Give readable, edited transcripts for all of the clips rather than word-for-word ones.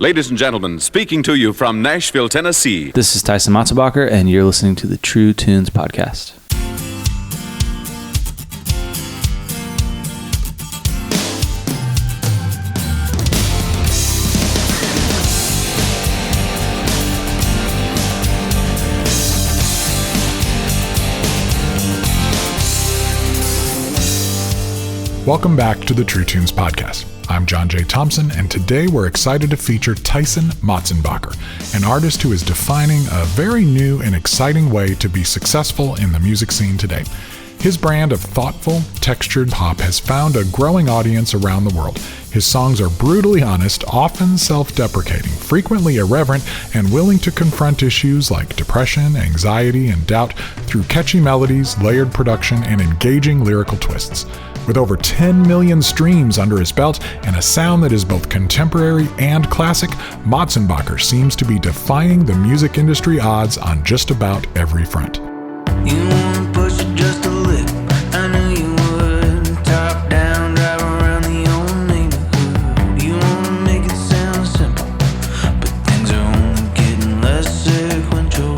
Ladies and gentlemen, speaking to you from Nashville, Tennessee. This is Tyson Motsenbocker, and you're listening to the True Tunes Podcast. Welcome back to the True Tunes Podcast. I'm John J. Thompson, and today we're excited to feature Tyson Motsenbocker, an artist who is defining a very new and exciting way to be successful in the music scene today. His brand of thoughtful, textured pop has found a growing audience around the world. His songs are brutally honest, often self-deprecating, frequently irreverent, and willing to confront issues like depression, anxiety, and doubt through catchy melodies, layered production, and engaging lyrical twists. With over 10 million streams under his belt and a sound that is both contemporary and classic, Motsenbocker seems to be defying the music industry odds on just about every front. You wanna push it just a lick, I knew you would. Top down, drive around the old neighborhood. You wanna make it sound simple, but things are only getting less sequential.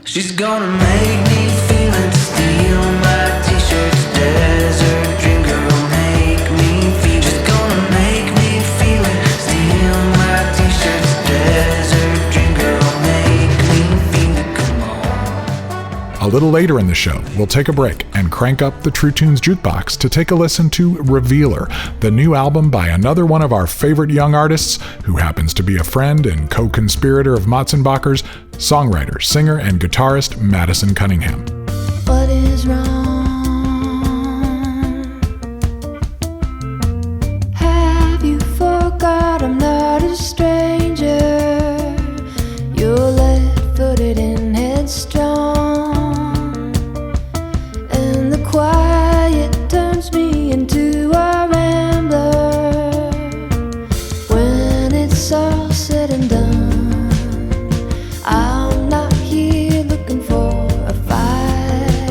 She's gonna make me feel it, steal my t-shirts, desert dream girl, make me feel. She's gonna make me feel it, steal my t-shirts, desert dream girl, make me feel it, come on. A little later in the show, we'll take a break and crank up the True Tunes Jukebox to take a listen to Revealer, the new album by another one of our favorite young artists who happens to be a friend and co-conspirator of Motsenbocker's, songwriter, singer, and guitarist Madison Cunningham. What is wrong? Have you forgot I'm not a stranger? You're left-footed and headstrong, and the quiet turns me into a rambler. When it's all said and done, I'm not here looking for a fight,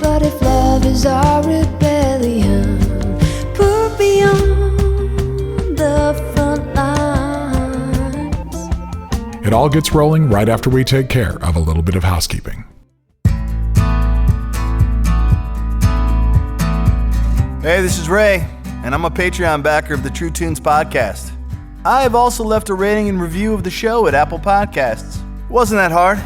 but if love is our rebellion, put me on the front lines. It all gets rolling right after we take care of a little bit of housekeeping. Hey, this is Ray, and I'm a Patreon backer of the True Tunes Podcast. I have also left a rating and review of the show at Apple Podcasts. It wasn't that hard.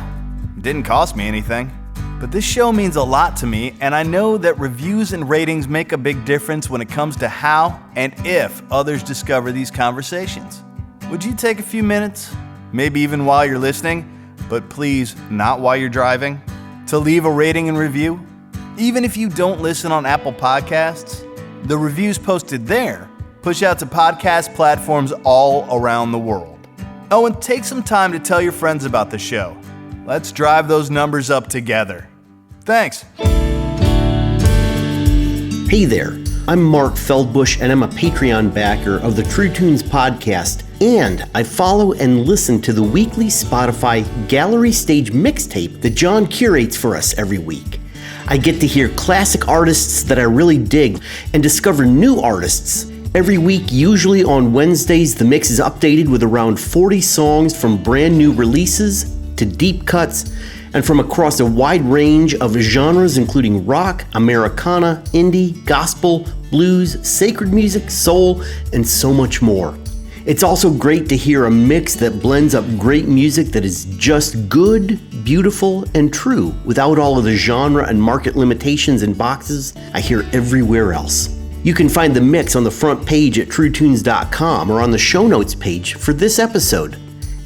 It didn't cost me anything. But this show means a lot to me, and I know that reviews and ratings make a big difference when it comes to how and if others discover these conversations. Would you take a few minutes, maybe even while you're listening, but please not while you're driving, to leave a rating and review? Even if you don't listen on Apple Podcasts, the reviews posted there push out to podcast platforms all around the world. Oh, and take some time to tell your friends about the show. Let's drive those numbers up together. Thanks. Hey there, I'm Mark Feldbush, and I'm a Patreon backer of the True Tunes Podcast, and I follow and listen to the weekly Spotify Gallery Stage mixtape that John curates for us every week. I get to hear classic artists that I really dig and discover new artists. Every week, usually on Wednesdays, the mix is updated with around 40 songs from brand new releases to deep cuts and from across a wide range of genres including rock, Americana, indie, gospel, blues, sacred music, soul, and so much more. It's also great to hear a mix that blends up great music that is just good, beautiful, and true without all of the genre and market limitations and boxes I hear everywhere else. You can find the mix on the front page at truetunes.com or on the show notes page for this episode.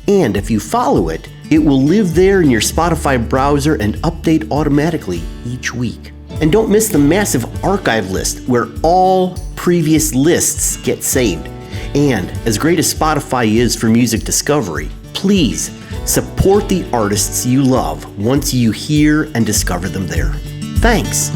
And if you follow it, it will live there in your Spotify browser and update automatically each week. And don't miss the massive archive list where all previous lists get saved. And as great as Spotify is for music discovery, please support the artists you love once you hear and discover them there. Thanks.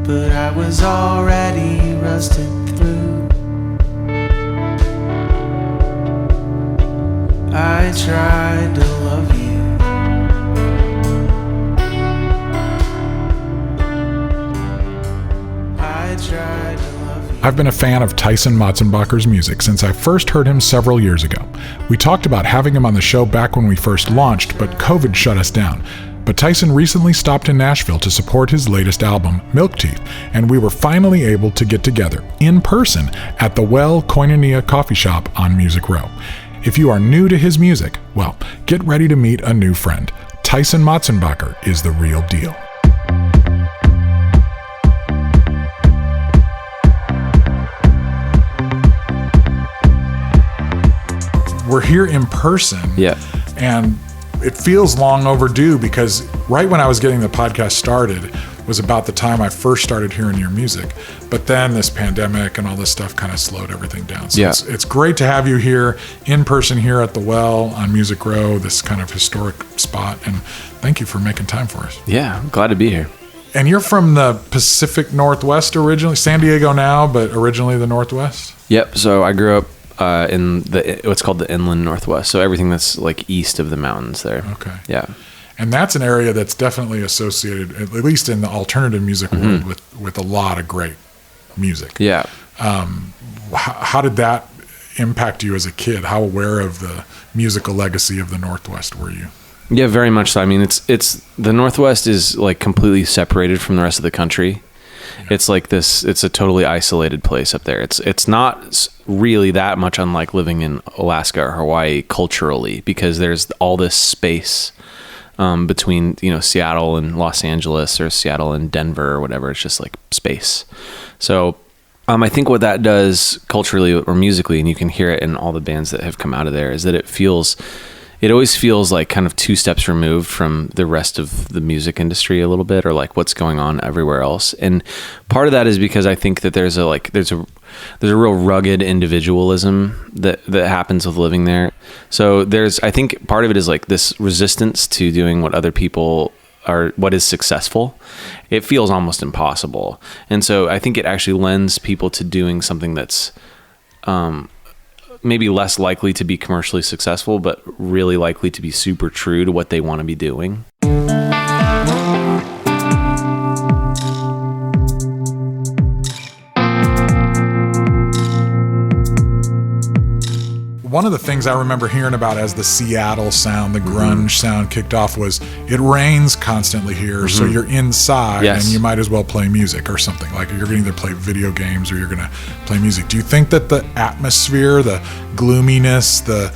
but I was already rusted through. I tried to love you. I tried to love you. I've been a fan of Tyson Motsenbocker's music since I first heard him several years ago. We talked about having him on the show back when we first launched, but COVID shut us down. But Tyson recently stopped in Nashville to support his latest album, Milk Teeth, and we were finally able to get together in person at the Well Koinonia Coffee Shop on Music Row. If you are new to his music, well, get ready to meet a new friend. Tyson Motsenbocker is the real deal. We're here in person. Yeah. And it feels long overdue because right when I was getting the podcast started was about the time I first started hearing your music. But then this pandemic and all this stuff kind of slowed everything down. So it's great to have you here in person here at the Well on Music Row, this kind of historic spot. And thank you for making time for us. Yeah, I'm glad to be here. And you're from the Pacific Northwest originally, San Diego now, but originally the Northwest? Yep. So I grew up in what's called the inland Northwest. So everything that's like east of the mountains there. Okay. Yeah. And that's an area that's definitely associated, at least in the alternative music world, with a lot of great music. Yeah. How did that impact you as a kid? How aware of the musical legacy of the Northwest were you? Yeah, very much so. I mean, it's the Northwest is like completely separated from the rest of the country. It's like this, it's a totally isolated place up there. It's not really that much unlike living in Alaska or Hawaii culturally, because there's all this space between, Seattle and Los Angeles or Seattle and Denver or whatever. It's just like space. So I think what that does culturally or musically, and you can hear it in all the bands that have come out of there, is that it always feels like kind of two steps removed from the rest of the music industry a little bit, or like what's going on everywhere else. And part of that is because I think that there's a real rugged individualism that happens with living there. So I think part of it is like this resistance to doing what other people are, what is successful. It feels almost impossible. And so I think it actually lends people to doing something that's, maybe less likely to be commercially successful, but really likely to be super true to what they want to be doing. One of the things I remember hearing about as the Seattle sound, the grunge sound kicked off was it rains constantly here, so you're inside and you might as well play music or something. Like you're going to either play video games or you're going to play music. Do you think that the atmosphere, the gloominess, the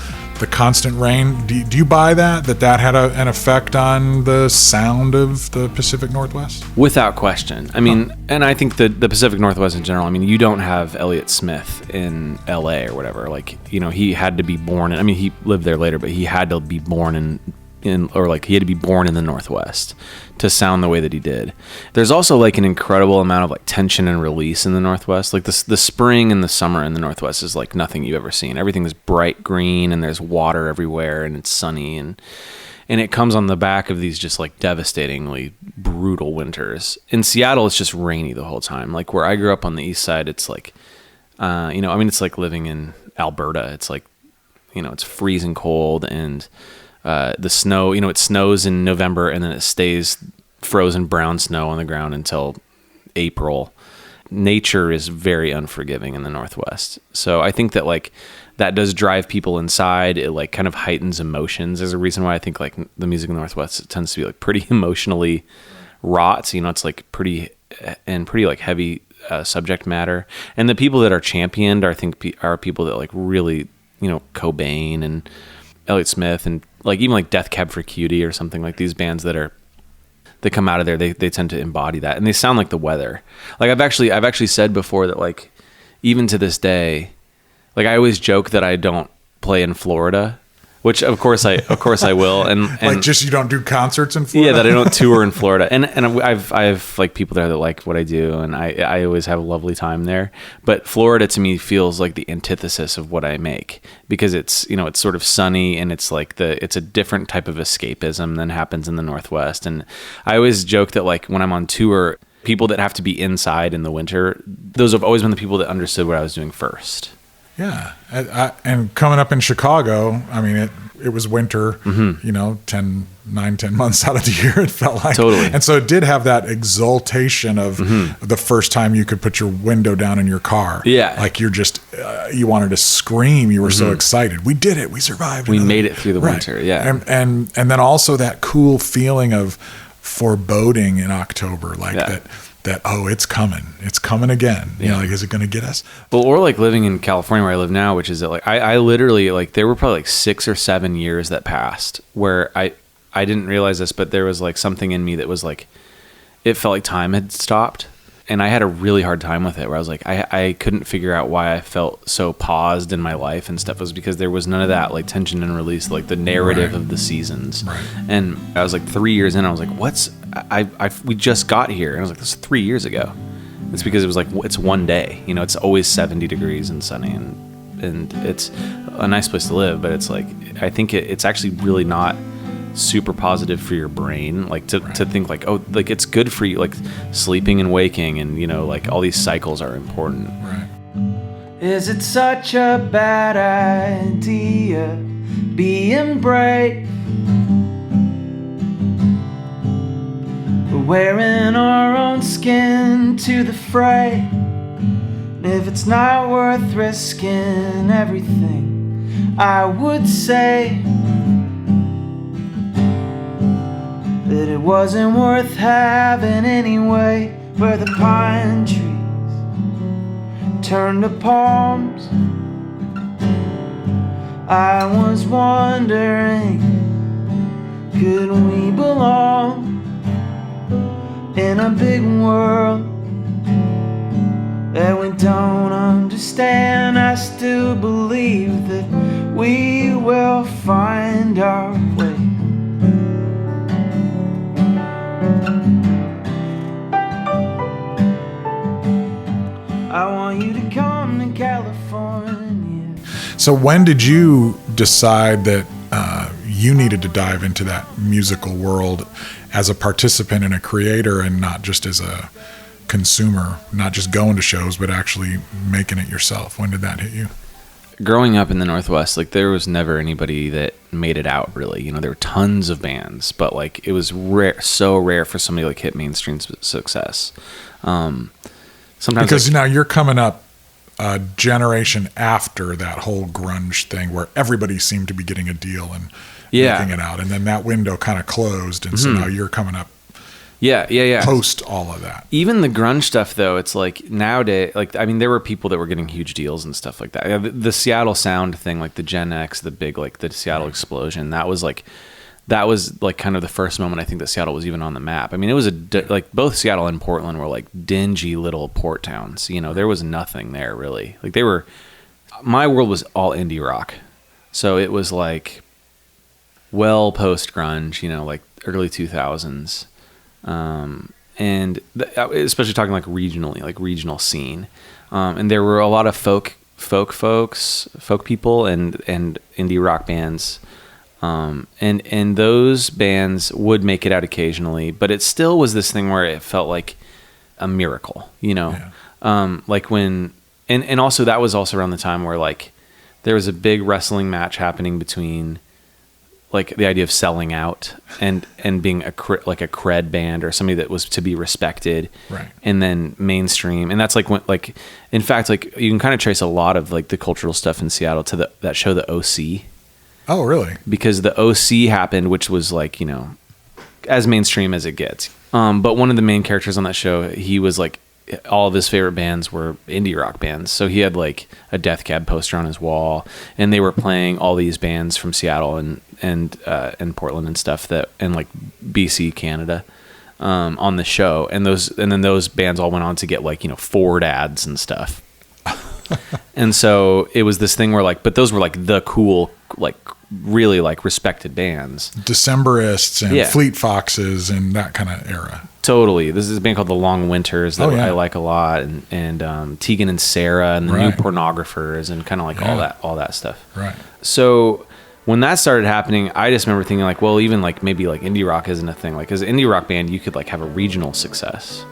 constant rain, do you buy that had an effect on the sound of the Pacific Northwest? Without question. I mean, and I think the Pacific Northwest in general, I mean, you don't have Elliott Smith in LA or whatever. Like, he had to be born in, I mean, he lived there later, but he had to be born he had to be born in the Northwest to sound the way that he did. There's also like an incredible amount of like tension and release in the Northwest. Like the spring and the summer in the Northwest is like nothing you've ever seen. Everything is bright green and there's water everywhere and it's sunny and it comes on the back of these just like devastatingly brutal winters. In Seattle, it's just rainy the whole time. Like where I grew up on the east side, it's like, it's like living in Alberta. It's like, it's freezing cold and the snow, it snows in November and then it stays frozen brown snow on the ground until April. Nature is very unforgiving in the Northwest. So I think that like that does drive people inside. It like kind of heightens emotions. There's a reason why I think like the music in the Northwest tends to be like pretty emotionally wrought. It's like pretty like heavy subject matter. And the people that are championed are people that like really, Cobain and Elliott Smith and like even like Death Cab for Cutie or something, like these bands that come out of there, they tend to embody that and they sound like the weather. Like I've actually said before that like even to this day, like I always joke that I don't play in Florida, which of course I will. And like just you don't do concerts in Florida? Yeah, that I don't tour in Florida. And I've like people there that like what I do and I always have a lovely time there. But Florida to me feels like the antithesis of what I make because it's, it's sort of sunny and it's like it's a different type of escapism than happens in the Northwest. And I always joke that like when I'm on tour, People that have to be inside in the winter, those have always been the people that understood what I was doing first. Yeah. And coming up in Chicago, I mean, it was winter, 10 months out of the year, it felt like. Totally. And so it did have that exultation of the first time you could put your window down in your car. Yeah. Like you're just, you wanted to scream. You were so excited. We did it. We survived. We made it through the winter. Yeah. And then also that cool feeling of foreboding in October, like that, oh, it's coming again. You know, like, is it going to get us? Well, or like living in California where I live now, which is that like, I literally, like, there were probably like 6 or 7 years that passed where I didn't realize this, but there was like something in me that was like, it felt like time had stopped. And I had a really hard time with it where I was like, I couldn't figure out why I felt so paused in my life and stuff. It was because there was none of that like tension and release, like the narrative of the seasons. Right. And I was like 3 years in, I was like, we just got here. And I was like, this is 3 years ago. It's because it was like, it's one day, you know, it's always 70 degrees and sunny and it's a nice place to live. But it's like, I think it's actually really not super positive for your brain, like to think like, oh, like it's good for you, like sleeping and waking, and you know, like all these cycles are important. Right. Is it such a bad idea being brave? We're wearing our own skin to the fray. And if it's not worth risking everything, I would say that it wasn't worth having anyway. Where the pine trees turned to palms, I was wondering, could we belong in a big world that we don't understand? I still believe that we will find our way. I want you to come to California. So when did you decide that you needed to dive into that musical world as a participant and a creator, and not just as a consumer, not just going to shows, but actually making it yourself? When did that hit you? Growing up in the Northwest, like there was never anybody that made it out really. You know, there were tons of bands, but like it was rare, so rare for somebody like hit mainstream success. Sometimes because now you're coming up a generation after that whole grunge thing where everybody seemed to be getting a deal and making it out, and then that window kind of closed, and so now you're coming up post all of that. Even the grunge stuff though, it's like nowadays, like I mean there were people that were getting huge deals and stuff like that. The Seattle sound thing, like the Gen X, the big, like the Seattle explosion, that was like kind of the first moment I think that Seattle was even on the map. I mean, it was like both Seattle and Portland were like dingy little port towns. You know, there was nothing there really. Like my world was all indie rock. So it was like well post grunge, you know, like early 2000s. And especially talking like regionally, like regional scene. And there were a lot of folk people and indie rock bands. And those bands would make it out occasionally, but it still was this thing where it felt like a miracle, you know? Yeah. Like when, and also that was also around the time where like there was a big wrestling match happening between like the idea of selling out and being like a cred band or somebody that was to be respected, right? And then mainstream. And that's like when, like, in fact, like you can kind of trace a lot of like the cultural stuff in Seattle to that show, The OC. Oh, really? Because The OC happened, which was like, you know, as mainstream as it gets. But one of the main characters on that show, he was like, all of his favorite bands were indie rock bands. So he had like a Death Cab poster on his wall, and they were playing all these bands from Seattle and Portland and stuff and like BC, Canada, on the show. And then those bands all went on to get like, you know, Ford ads and stuff. And so it was this thing where like, but those were like the cool, like really like respected bands. Decemberists and Fleet Foxes and that kind of era. Totally. This is a band called The Long Winters that I like a lot, and Tegan and Sarah and the New Pornographers and kind of like all that stuff. Right. So when that started happening, I just remember thinking like, well, even like maybe like indie rock isn't a thing. Like as an indie rock band, you could like have a regional success.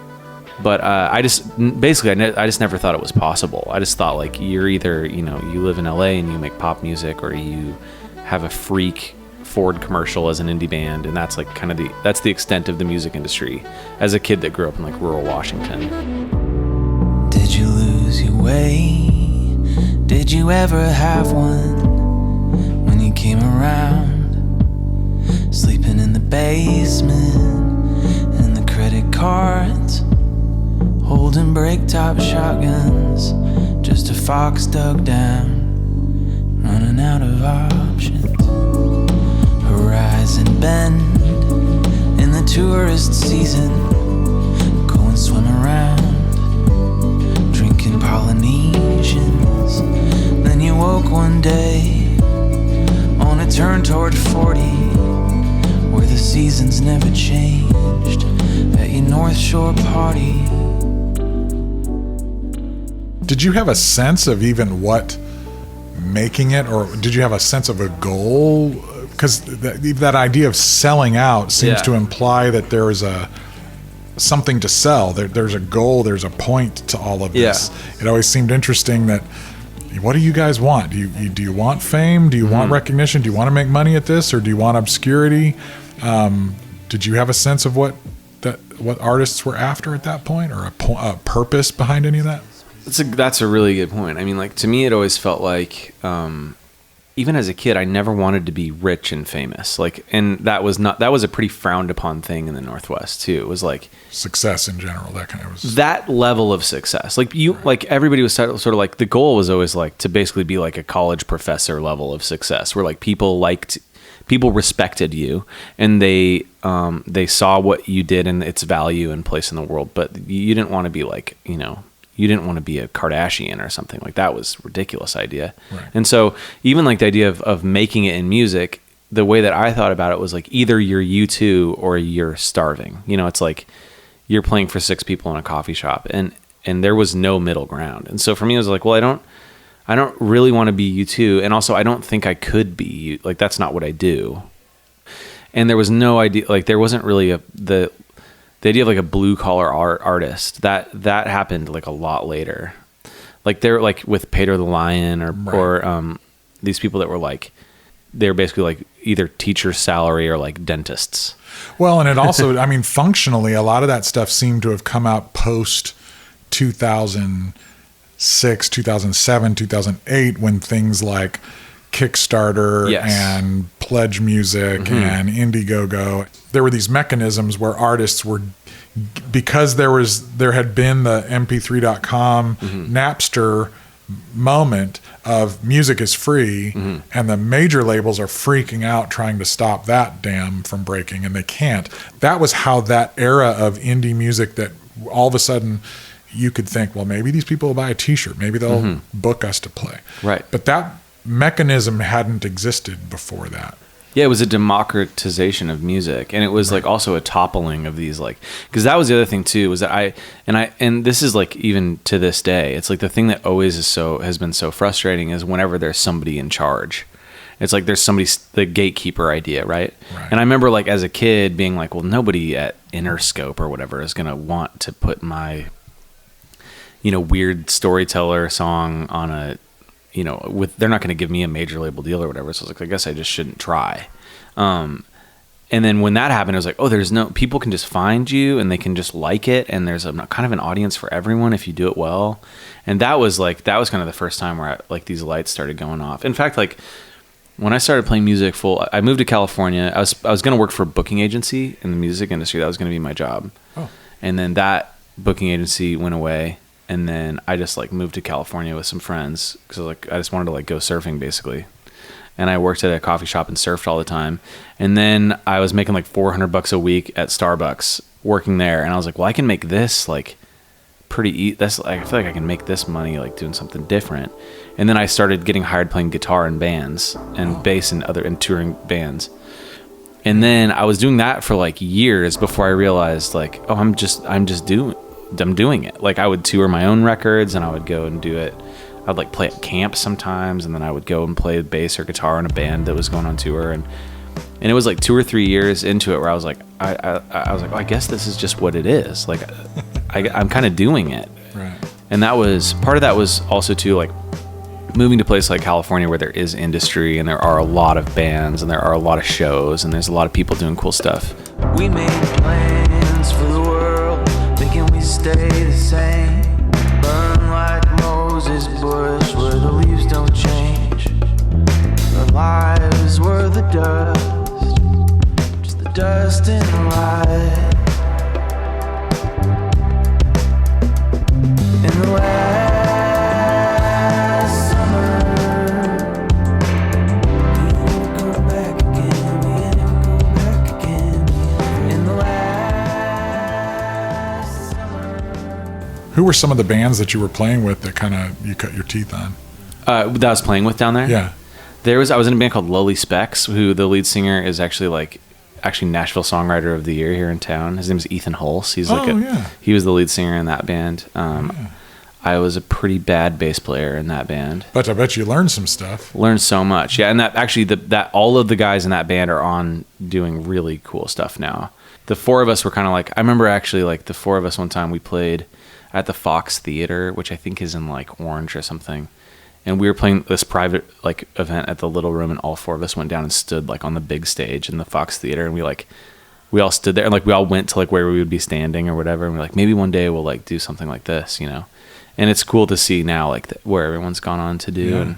But I just never thought it was possible. I just thought like you're either, you know, you live in LA and you make pop music, or you have a freak Ford commercial as an indie band, and that's like kind of that's the extent of the music industry as a kid that grew up in like rural Washington. Did you lose your way? Did you ever have one when you came around? Sleeping in the basement and the credit cards, holding break-top shotguns, just a fox dug down, running out of options. Horizon bend in the tourist season, go and swim around, drinking Polynesians. Then you woke one day on a turn toward 40, where the seasons never changed, at your North Shore party. Did you have a sense of even what making it, or did you have a sense of a goal? Because that idea of selling out seems to imply that there is something to sell. There's a goal, there's a point to all of this. It always seemed interesting that, what do you guys want? Do you want fame? Do you want recognition? Do you want to make money at this, or do you want obscurity? Did you have a sense of what artists were after at that point, or a purpose behind any of that? That's a really good point. I mean, like, to me, it always felt like, even as a kid, I never wanted to be rich and famous. Like, and that was a pretty frowned upon thing in the Northwest too. It was like success in general. That kind of was that level of success. Like like everybody was sort of like, the goal was always like to basically be like a college professor level of success, where like people respected you, and they saw what you did and its value and place in the world. But you didn't want to be like, you know, you didn't want to be a Kardashian or something. Like, that was a ridiculous idea. Right. And so even like the idea of making it in music, the way that I thought about it was like, either you're U2 or you're starving. You know, it's like you're playing for 6 people in a coffee shop, and there was no middle ground. And so for me, it was like, well, I don't really want to be U2. And also I don't think I could be, like, that's not what I do. And there was no idea, like, there wasn't really the idea of like a blue collar artist that happened like a lot later. Like, they're like with Pedro the Lion or these people that were like, they're basically like either teacher's salary or like dentists. Well, and it also, I mean, functionally, a lot of that stuff seemed to have come out post 2006, 2007, 2008, when things like Kickstarter and Pledge Music and Indiegogo, there were these mechanisms where artists were, because there had been the mp3.com Napster moment of music is free, and the major labels are freaking out trying to stop that dam from breaking, and they can't. That was how that era of indie music, that all of a sudden you could think, well, maybe these people will buy a t-shirt, maybe they'll book us to play. Right. But that mechanism hadn't existed before that. Yeah, it was a democratization of music, and it was like also a toppling of these, like, because that was the other thing too, was that and this is like, even to this day, it's like the thing that always has been so frustrating is whenever there's somebody in charge. It's like there's somebody, the gatekeeper idea, right? And I remember like as a kid being like, well, nobody at Interscope or whatever is gonna want to put my, you know, weird storyteller song on a, you know, they're not going to give me a major label deal or whatever. So I was like, I guess I just shouldn't try. And then when that happened, it was like, oh, people can just find you and they can just like it. And there's kind of an audience for everyone if you do it well. And that was kind of the first time where these lights started going off. In fact, like when I started playing music I moved to California. I was going to work for a booking agency in the music industry. That was going to be my job. Oh. And then that booking agency went away. And then I just like moved to California with some friends because I just wanted to like go surfing basically. And I worked at a coffee shop and surfed all the time. And then I was making like $400 a week at Starbucks working there. And I was like, well, I can make this like I feel like I can make this money like doing something different. And then I started getting hired playing guitar in bands and bass and touring bands. And then I was doing that for like years before I realized like, oh, I'm doing it. Like I would tour my own records and I would go and do it. I'd like play at camp sometimes, and then I would go and play bass or guitar in a band that was going on tour. And it was like 2 or 3 years into it where I was like, I was like, oh, I guess this is just what it is. Like, I'm kind of doing it. Right. And part of that was also too, like, moving to a place like California where there is industry and there are a lot of bands and there are a lot of shows and there's a lot of people doing cool stuff. We made plans for the world, thinking we stay the same. Burn like Moses' bush where the leaves don't change. Our lives were the dust, just the dust in the light. In the last summer, we never go back again, we never go back again. In the last summer. Who were some of the bands that you were playing with that kind of you cut your teeth on? That I was playing with down there? Yeah. I was in a band called Lowly Specs, who the lead singer is actually Nashville Songwriter of the Year here in town. His name is Ethan Hulse. He's he was the lead singer in that band. I was a pretty bad bass player in that band. But I bet you learned some stuff. Learned so much. Yeah, and that actually that all of the guys in that band are on doing really cool stuff now. The four of us were kind of like, I remember actually like the four of us one time we played at the Fox Theater, which I think is in like Orange or something. And we were playing this private like event at the Little Room, and all four of us went down and stood like on the big stage in the Fox Theater, and we all stood there, and like we all went to like where we would be standing or whatever, and we're like, maybe one day we'll like do something like this, you know. And it's cool to see now like where everyone's gone on to do,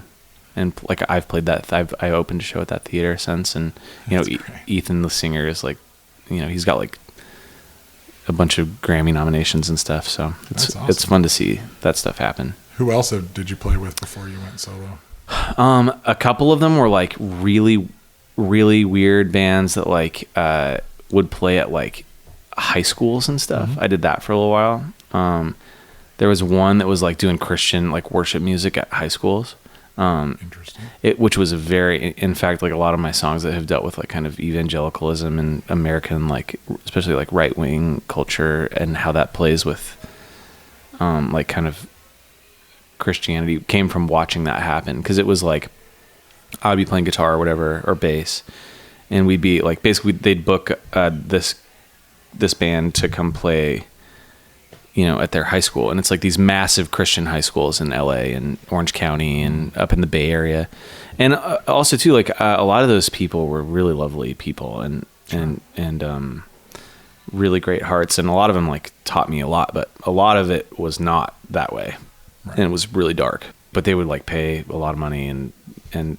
and like I've played that, I opened a show at that theater since, and you know Ethan the singer is like, you know, he's got like a bunch of Grammy nominations and stuff, so it's awesome. It's fun to see that stuff happen. Who else did you play with before you went solo? A couple of them were like really, really weird bands that like would play at like high schools and stuff. Mm-hmm. I did that for a little while. There was one that was like doing Christian like worship music at high schools. Interesting. Which was in fact, like a lot of my songs that have dealt with like kind of evangelicalism and American, like especially like right wing culture and how that plays with like kind of Christianity came from watching that happen, because it was like I'd be playing guitar or whatever or bass, and we'd be like basically they'd book this band to come play, you know, at their high school, and it's like these massive Christian high schools in LA and Orange County and up in the Bay Area, and also too like a lot of those people were really lovely people and really great hearts, and a lot of them like taught me a lot, but a lot of it was not that way. Right. And it was really dark, but they would like pay a lot of money and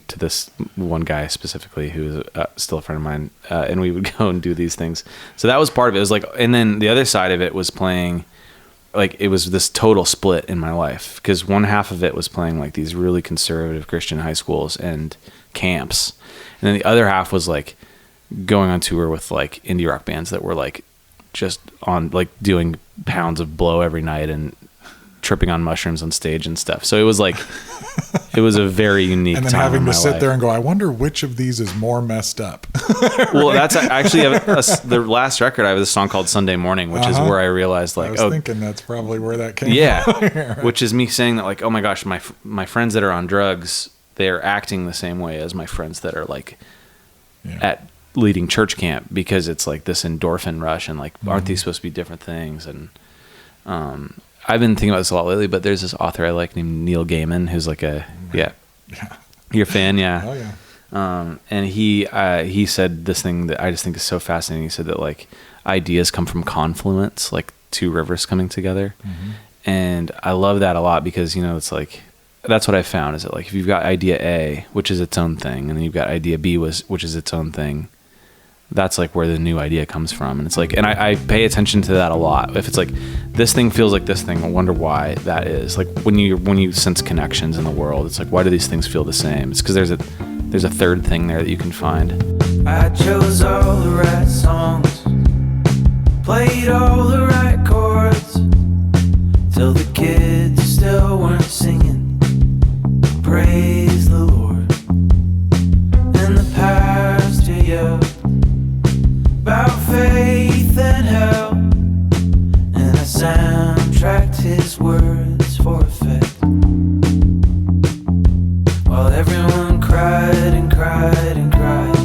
to this one guy specifically who was still a friend of mine, and we would go and do these things. So that was part of it. It was like, and then the other side of it was playing, like it was this total split in my life, because one half of it was playing like these really conservative Christian high schools and camps, and then the other half was like going on tour with like indie rock bands that were like just on like doing pounds of blow every night and tripping on mushrooms on stage and stuff. So it was like, it was a very unique time. And then having to sit life. there and go, I wonder which of these is more messed up. Well, that's actually the last record. I have this song called Sunday Morning, which is where I realized like, I was thinking that's probably where that came from. Yeah. Which is me saying that like, oh my gosh, my friends that are on drugs, they're acting the same way as my friends that are like at leading church camp, because it's like this endorphin rush and like, aren't these supposed to be different things? And, I've been thinking about this a lot lately, but there's this author I like named Neil Gaiman, who's like you're a fan, yeah. Oh yeah. And he said this thing that I just think is so fascinating. He said that like ideas come from confluence, like two rivers coming together, and I love that a lot, because you know it's like that's what I found is that like if you've got idea A, which is its own thing, and then you've got idea B which is its own thing. That's like where the new idea comes from. And it's like, and I pay attention to that a lot. If it's like, this thing feels like this thing, I wonder why that is. Like when you sense connections in the world, it's like, why do these things feel the same? It's because there's a third thing there that you can find. I chose all the right songs, played all the right chords, till the kids still weren't singing, praise the Lord. And the pastor yelled about faith and hell, and I soundtracked his words for effect, while everyone cried and cried and cried.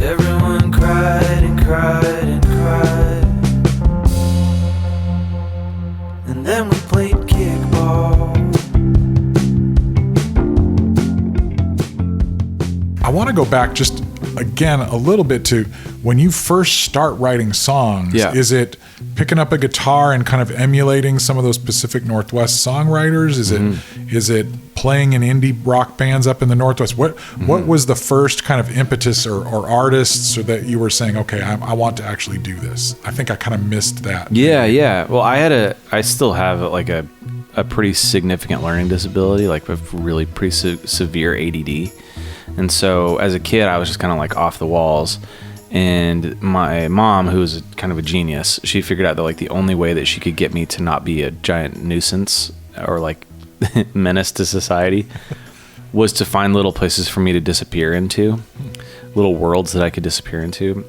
Everyone cried and cried and cried. I want to go back just again a little bit to when you first start writing songs. Yeah. Is it picking up a guitar and kind of emulating some of those Pacific Northwest songwriters? Is it playing in indie rock bands up in the Northwest? What was the first kind of impetus or artists or that you were saying, okay, I want to actually do this? I think I kind of missed that. Yeah. Well, I still have like a pretty significant learning disability, like a really pretty severe ADD. And so as a kid, I was just kind of like off the walls. And my mom, who was kind of a genius, she figured out that like the only way that she could get me to not be a giant nuisance or like menace to society was to find little places for me to disappear into, little worlds that I could disappear into,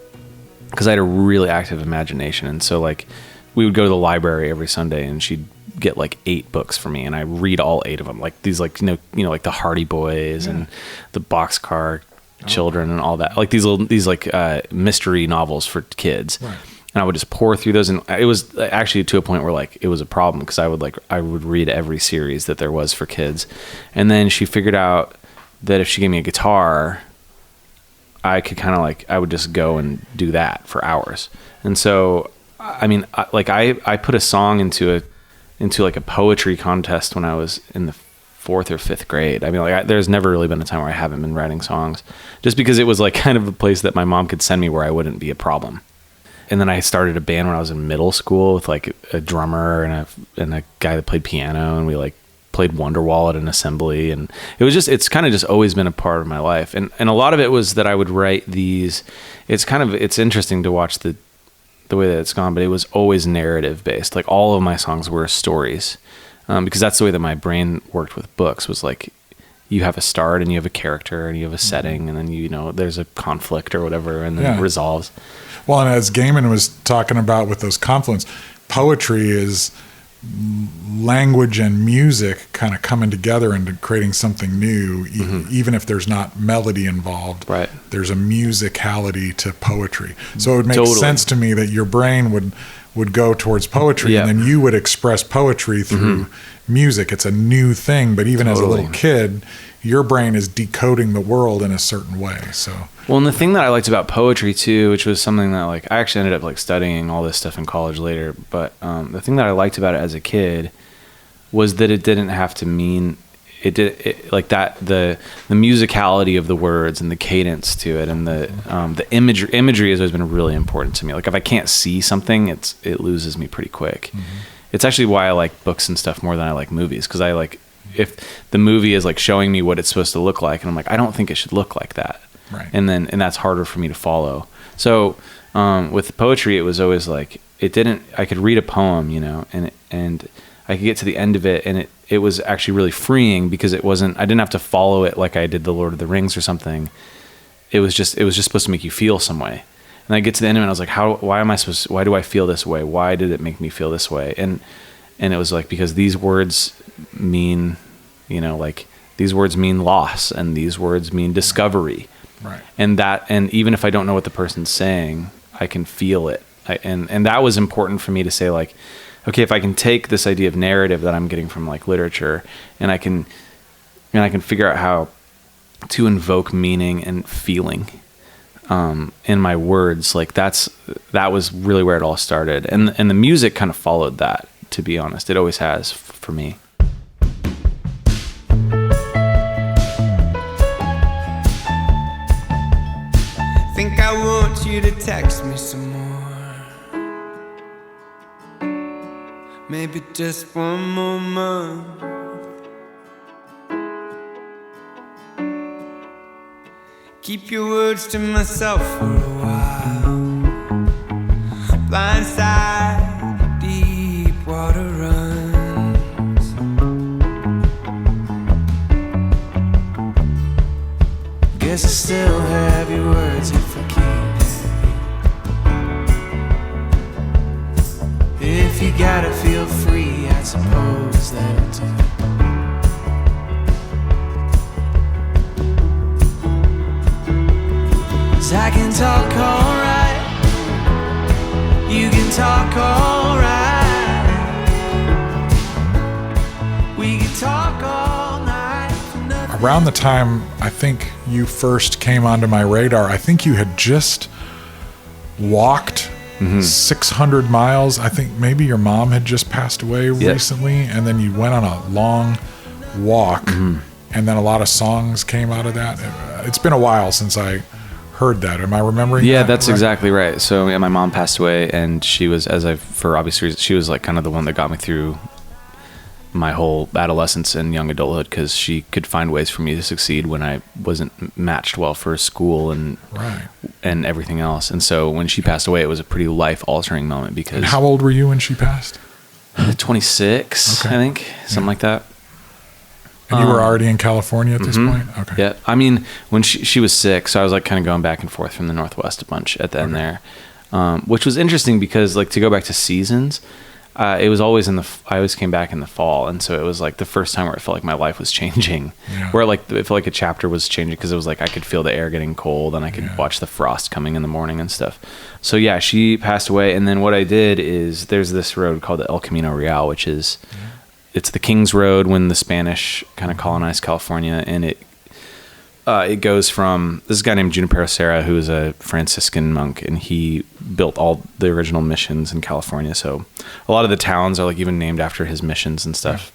because I had a really active imagination. And so like we would go to the library every Sunday and she'd get like 8 books for me and I read all 8 of them, like these like you know like the Hardy Boys and the Boxcar Children and all that, like these mystery novels for kids. Right. And I would just pour through those, and it was actually to a point where like it was a problem because I would read every series that there was for kids. And then she figured out that if she gave me a guitar, I could kind of like I would just go and do that for hours. And so I mean I put a song into like a poetry contest when I was in the 4th or 5th grade. I mean, like there's never really been a time where I haven't been writing songs, just because it was like kind of a place that my mom could send me where I wouldn't be a problem. And then I started a band when I was in middle school with like a drummer and a guy that played piano, and we like played Wonderwall at an assembly, and it's kind of just always been a part of my life. And a lot of it was that I would write these. It's interesting to watch the way that it's gone, but it was always narrative based. Like all of my songs were stories. Because that's the way that my brain worked with books, was like you have a start and you have a character and you have a setting, and then you know there's a conflict or whatever, and then it resolves. Well, and as Gaiman was talking about with those confluence, poetry is language and music kind of coming together into creating something new, even if there's not melody involved. Right. There's a musicality to poetry. So it would make sense to me that your brain would go towards poetry, and then you would express poetry through music. It's a new thing, but even as a little kid, your brain is decoding the world in a certain way. So, well, and the thing that I liked about poetry too, which was something that like I actually ended up like studying all this stuff in college later, but the thing that I liked about it as a kid was that it didn't have to mean like that the musicality of the words and the cadence to it, and the imagery has always been really important to me. Like if I can't see something, it loses me pretty quick. It's actually why I like books and stuff more than I like movies, because I like if the movie is like showing me what it's supposed to look like, and I'm like, I don't think it should look like that, right? And that's harder for me to follow. So with poetry, it was always like I could read a poem, you know, and I could get to the end of it, and it was actually really freeing, because I didn't have to follow it like I did the Lord of the Rings or something. It was just supposed to make you feel some way. And I get to the end of it, and I was like, why do I feel this way? Why did it make me feel this way? And it was like, because these words mean, you know, like these words mean loss, and these words mean discovery. Right. And even if I don't know what the person's saying, I can feel it. And that was important for me to say, like, okay, if I can take this idea of narrative that I'm getting from like literature, and I can figure out how to invoke meaning and feeling in my words, like that was really where it all started. And the music kind of followed that, to be honest. It always has for me. Think I want you to text me some more. Maybe just one more month. Keep your words to myself for a while. Blindside, deep water runs. Guess I still have your words if I keep. If you gotta feel free, I suppose that'll do. 'Cause I can talk alright, you can talk alright, we can talk all night. around the time I think you first came onto my radar, I think you had just walked 600 miles. I think maybe your mom had just passed away recently, and then you went on a long walk, and then a lot of songs came out of that. It's been a while since I heard that. Am I remembering that? That's right? exactly right. So my mom passed away, and she was, for obvious reasons, she was like kind of the one that got me through my whole adolescence and young adulthood, because she could find ways for me to succeed when I wasn't matched well for school and everything else. And so when she passed away, it was a pretty life-altering moment. Because And how old were you when she passed? 26, I think, something like that. And you were already in California at this point? Okay. Yeah. I mean, when she was sick, so I was like kind of going back and forth from the Northwest a bunch at the end there, which was interesting because, like, to go back to seasons, it was always I always came back in the fall. And so it was like the first time where I felt like my life was changing, where like it felt like a chapter was changing, because it was like I could feel the air getting cold and I could watch the frost coming in the morning and stuff. So yeah, she passed away. And then what I did is there's this road called the El Camino Real, which is, it's the King's Road when the Spanish kind of colonized California. And it goes from this guy named Junipero Serra, who is a Franciscan monk, and he built all the original missions in California. So a lot of the towns are like even named after his missions and stuff.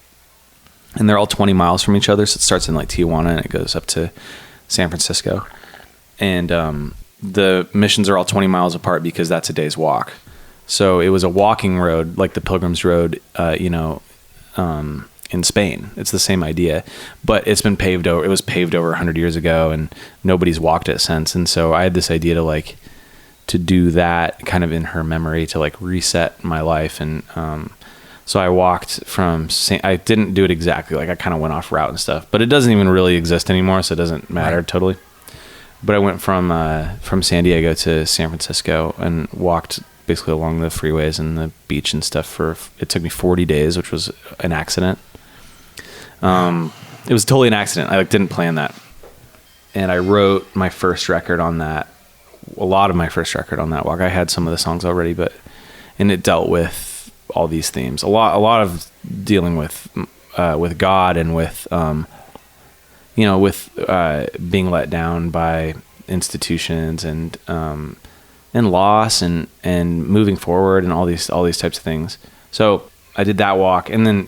And they're all 20 miles from each other. So it starts in like Tijuana and it goes up to San Francisco. And the missions are all 20 miles apart because that's a day's walk. So it was a walking road, like the Pilgrim's Road, in Spain. It's the same idea, but it's been paved over. It was paved over 100 years ago, and nobody's walked it since. And so I had this idea to do that kind of in her memory, to like reset my life. And so I walked I didn't do it exactly, like I kind of went off route and stuff, but it doesn't even really exist anymore, so it doesn't matter totally. But I went from San Diego to San Francisco and walked basically along the freeways and the beach and stuff it took me 40 days, which was an accident. It was totally an accident. I didn't plan that. And I wrote my first record on that, a lot of my first record on that walk. I had some of the songs already, and it dealt with all these themes, a lot of dealing with God and with being let down by institutions and loss and moving forward and all these types of things. So I did that walk, and then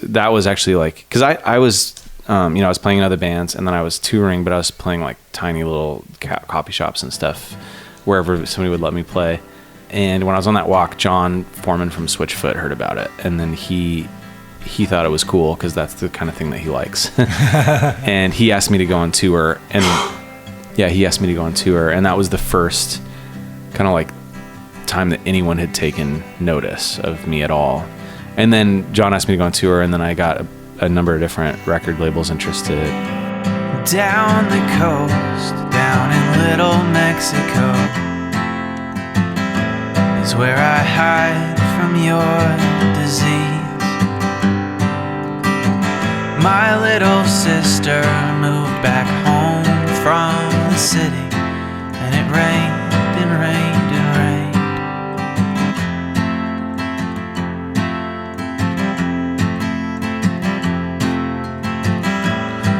that was actually like, cause I was, I was playing in other bands, and then I was touring, but I was playing like tiny little coffee shops and stuff wherever somebody would let me play. And when I was on that walk, John Foreman from Switchfoot heard about it, and then he thought it was cool, cause that's the kind of thing that he likes. And he asked me to go on tour, and that was the first kind of like time that anyone had taken notice of me at all. And then John asked me to go on tour, and then I got a number of different record labels interested. Down the coast, down in Little Mexico, is where I hide from your disease. My little sister moved back home from the city, and it rained and rained and rained.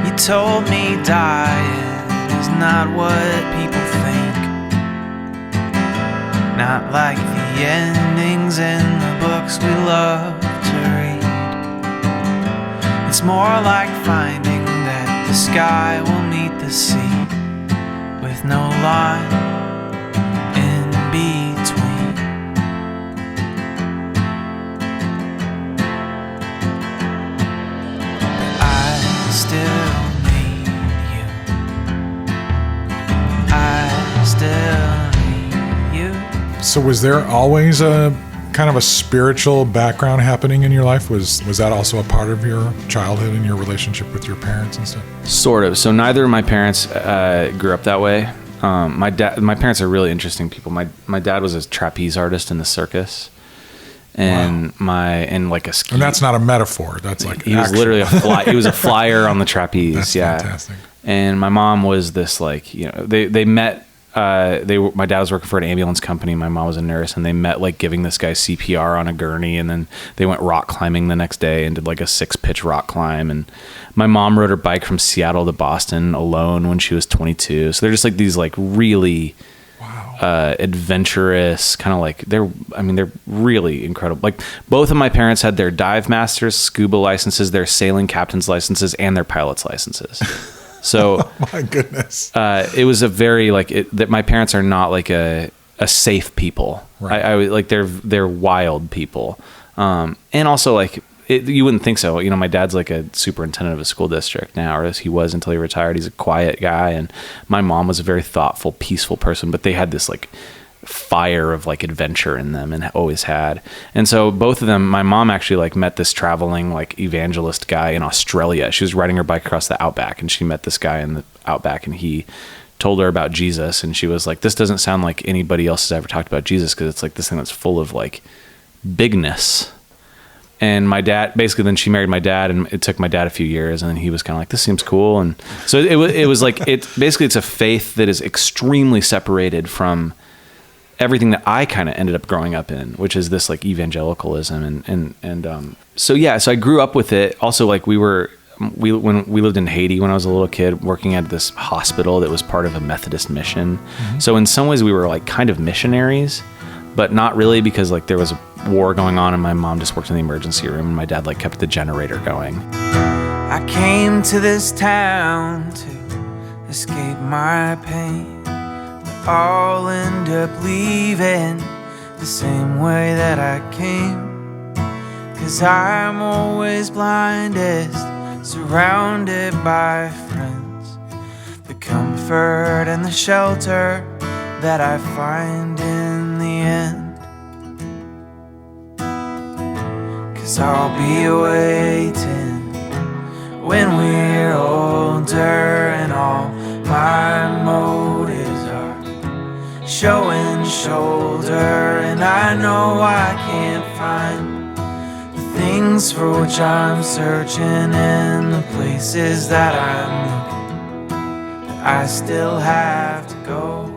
You told me diet is not what people think, not like the endings in the books we love to read. It's more like finding that the sky will meet the sea with no line in between. But I still need you. I still need you. So was there always a kind of a spiritual background happening in your life? Was that also a part of your childhood and your relationship with your parents and stuff? Sort of. So neither of my parents grew up that way. My parents are really interesting people. My dad was a trapeze artist in the circus, and like a ski. And that's not a metaphor. That's like he was literally he was a flyer on the trapeze. That's fantastic. And my mom was this, like, they met my dad was working for an ambulance company. My mom was a nurse, and they met like giving this guy CPR on a gurney, and then they went rock climbing the next day and did like a 6-pitch rock climb. And my mom rode her bike from Seattle to Boston alone when she was 22. So they're just like these like really adventurous kind of like they're really incredible. Like both of my parents had their dive masters, scuba licenses, their sailing captain's licenses, and their pilot's licenses. So Oh my goodness. it was a very that my parents are not like a safe people. Right. I like they're wild people. And also like you wouldn't think so. You know, my dad's like a superintendent of a school district now, or as he was until he retired. He's a quiet guy. And my mom was a very thoughtful, peaceful person, but they had this like fire of like adventure in them and always had. And so both of them, my mom actually like met this traveling like evangelist guy in Australia. She was riding her bike across the outback and she met this guy in the outback and he told her about Jesus. And she was like, this doesn't sound like anybody else has ever talked about Jesus, because it's like this thing that's full of like bigness. And my dad, basically then she married my dad, and it took my dad a few years, and then he was kind of like, this seems cool. And so it was like, it's a faith that is extremely separated from everything that I kind of ended up growing up in, which is this like evangelicalism. So I grew up with it. Also, like when we lived in Haiti when I was a little kid, working at this hospital that was part of a Methodist mission. Mm-hmm. So in some ways we were like kind of missionaries, but not really, because like there was a war going on and my mom just worked in the emergency room and my dad like kept the generator going. I came to this town to escape my pain, but I'll end up leaving the same way that I came, 'cause I'm always blindest, surrounded by friends, the comfort and the shelter that I find in the end. 'Cause I'll be waiting when we're older and all my motives are showing shoulder, and I know I can't find the things for which I'm searching in the places that I'm looking. I still have to go.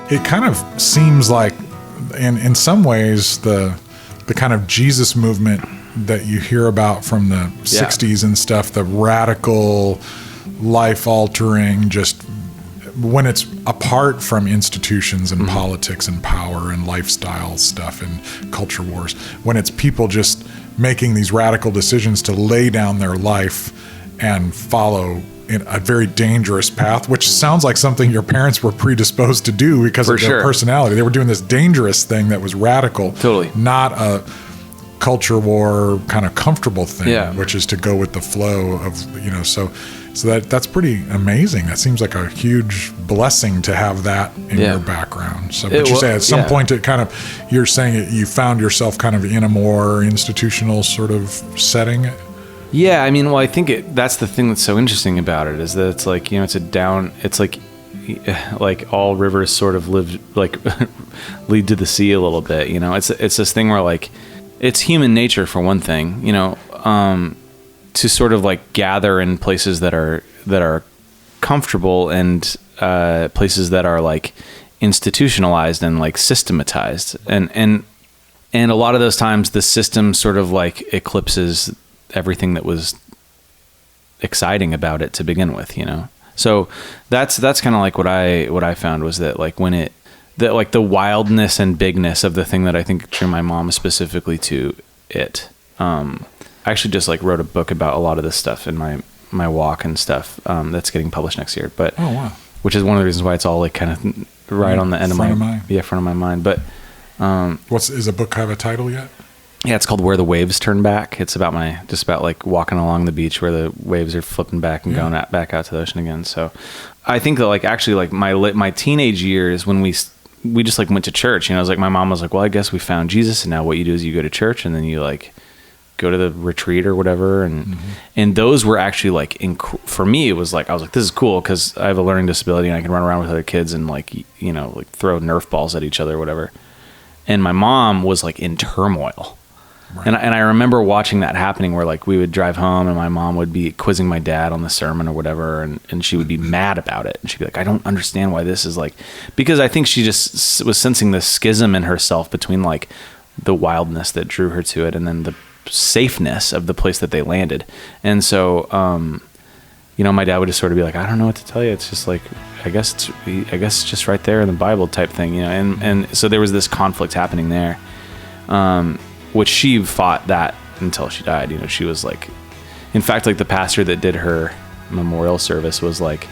It kind of seems like, in some ways, the kind of Jesus movement that you hear about from the 60s and stuff, the radical, life-altering, just when it's apart from institutions and politics and power and lifestyle stuff and culture wars, when it's people just making these radical decisions to lay down their life and follow in a very dangerous path, which sounds like something your parents were predisposed to do because of their personality. They were doing this dangerous thing that was radical, totally not a culture war kind of comfortable thing, which is to go with the flow of, you know, so that's pretty amazing. That seems like a huge blessing to have that in your background. So, but you say at some point it kind of, you're saying you found yourself kind of in a more institutional sort of setting. Yeah, I mean, well, I think that's the thing that's so interesting about it, is that it's like, you know, it's like all rivers sort of lead to the sea a little bit, you know. It's this thing where like it's human nature, for one thing, you know, to sort of like gather in places that are comfortable and places that are like institutionalized and like systematized, and a lot of those times the system sort of like eclipses everything that was exciting about it to begin with, you know. So that's kind of like what I found was that like like the wildness and bigness of the thing that I think drew my mom specifically to it. I actually just like wrote a book about a lot of this stuff in my walk and stuff that's getting published next year. But which is one of the reasons why it's all like kind of right on the end front of my mind. But is the book have a title yet? Yeah, it's called Where the Waves Turn Back. It's about like walking along the beach where the waves are flipping back and going back out to the ocean again. So I think that like actually like my teenage years when we just like went to church, you know, I was like, my mom was like, well, I guess we found Jesus, and now what you do is you go to church and then you like go to the retreat or whatever. And those were actually like, for me, it was like, I was like, this is cool because I have a learning disability and I can run around with other kids and like, you know, like throw Nerf balls at each other or whatever. And my mom was like in turmoil. Right. And I remember watching that happening where like we would drive home and my mom would be quizzing my dad on the sermon or whatever. And she would be mad about it. And she'd be like, I don't understand why this is like, because I think she just was sensing this schism in herself between like the wildness that drew her to it and then the safeness of the place that they landed. And so, my dad would just sort of be like, I don't know what to tell you. It's just like, I guess it's just right there in the Bible type thing, and so there was this conflict happening there, which she fought that until she died. She was like, in fact, like the pastor that did her memorial service was like,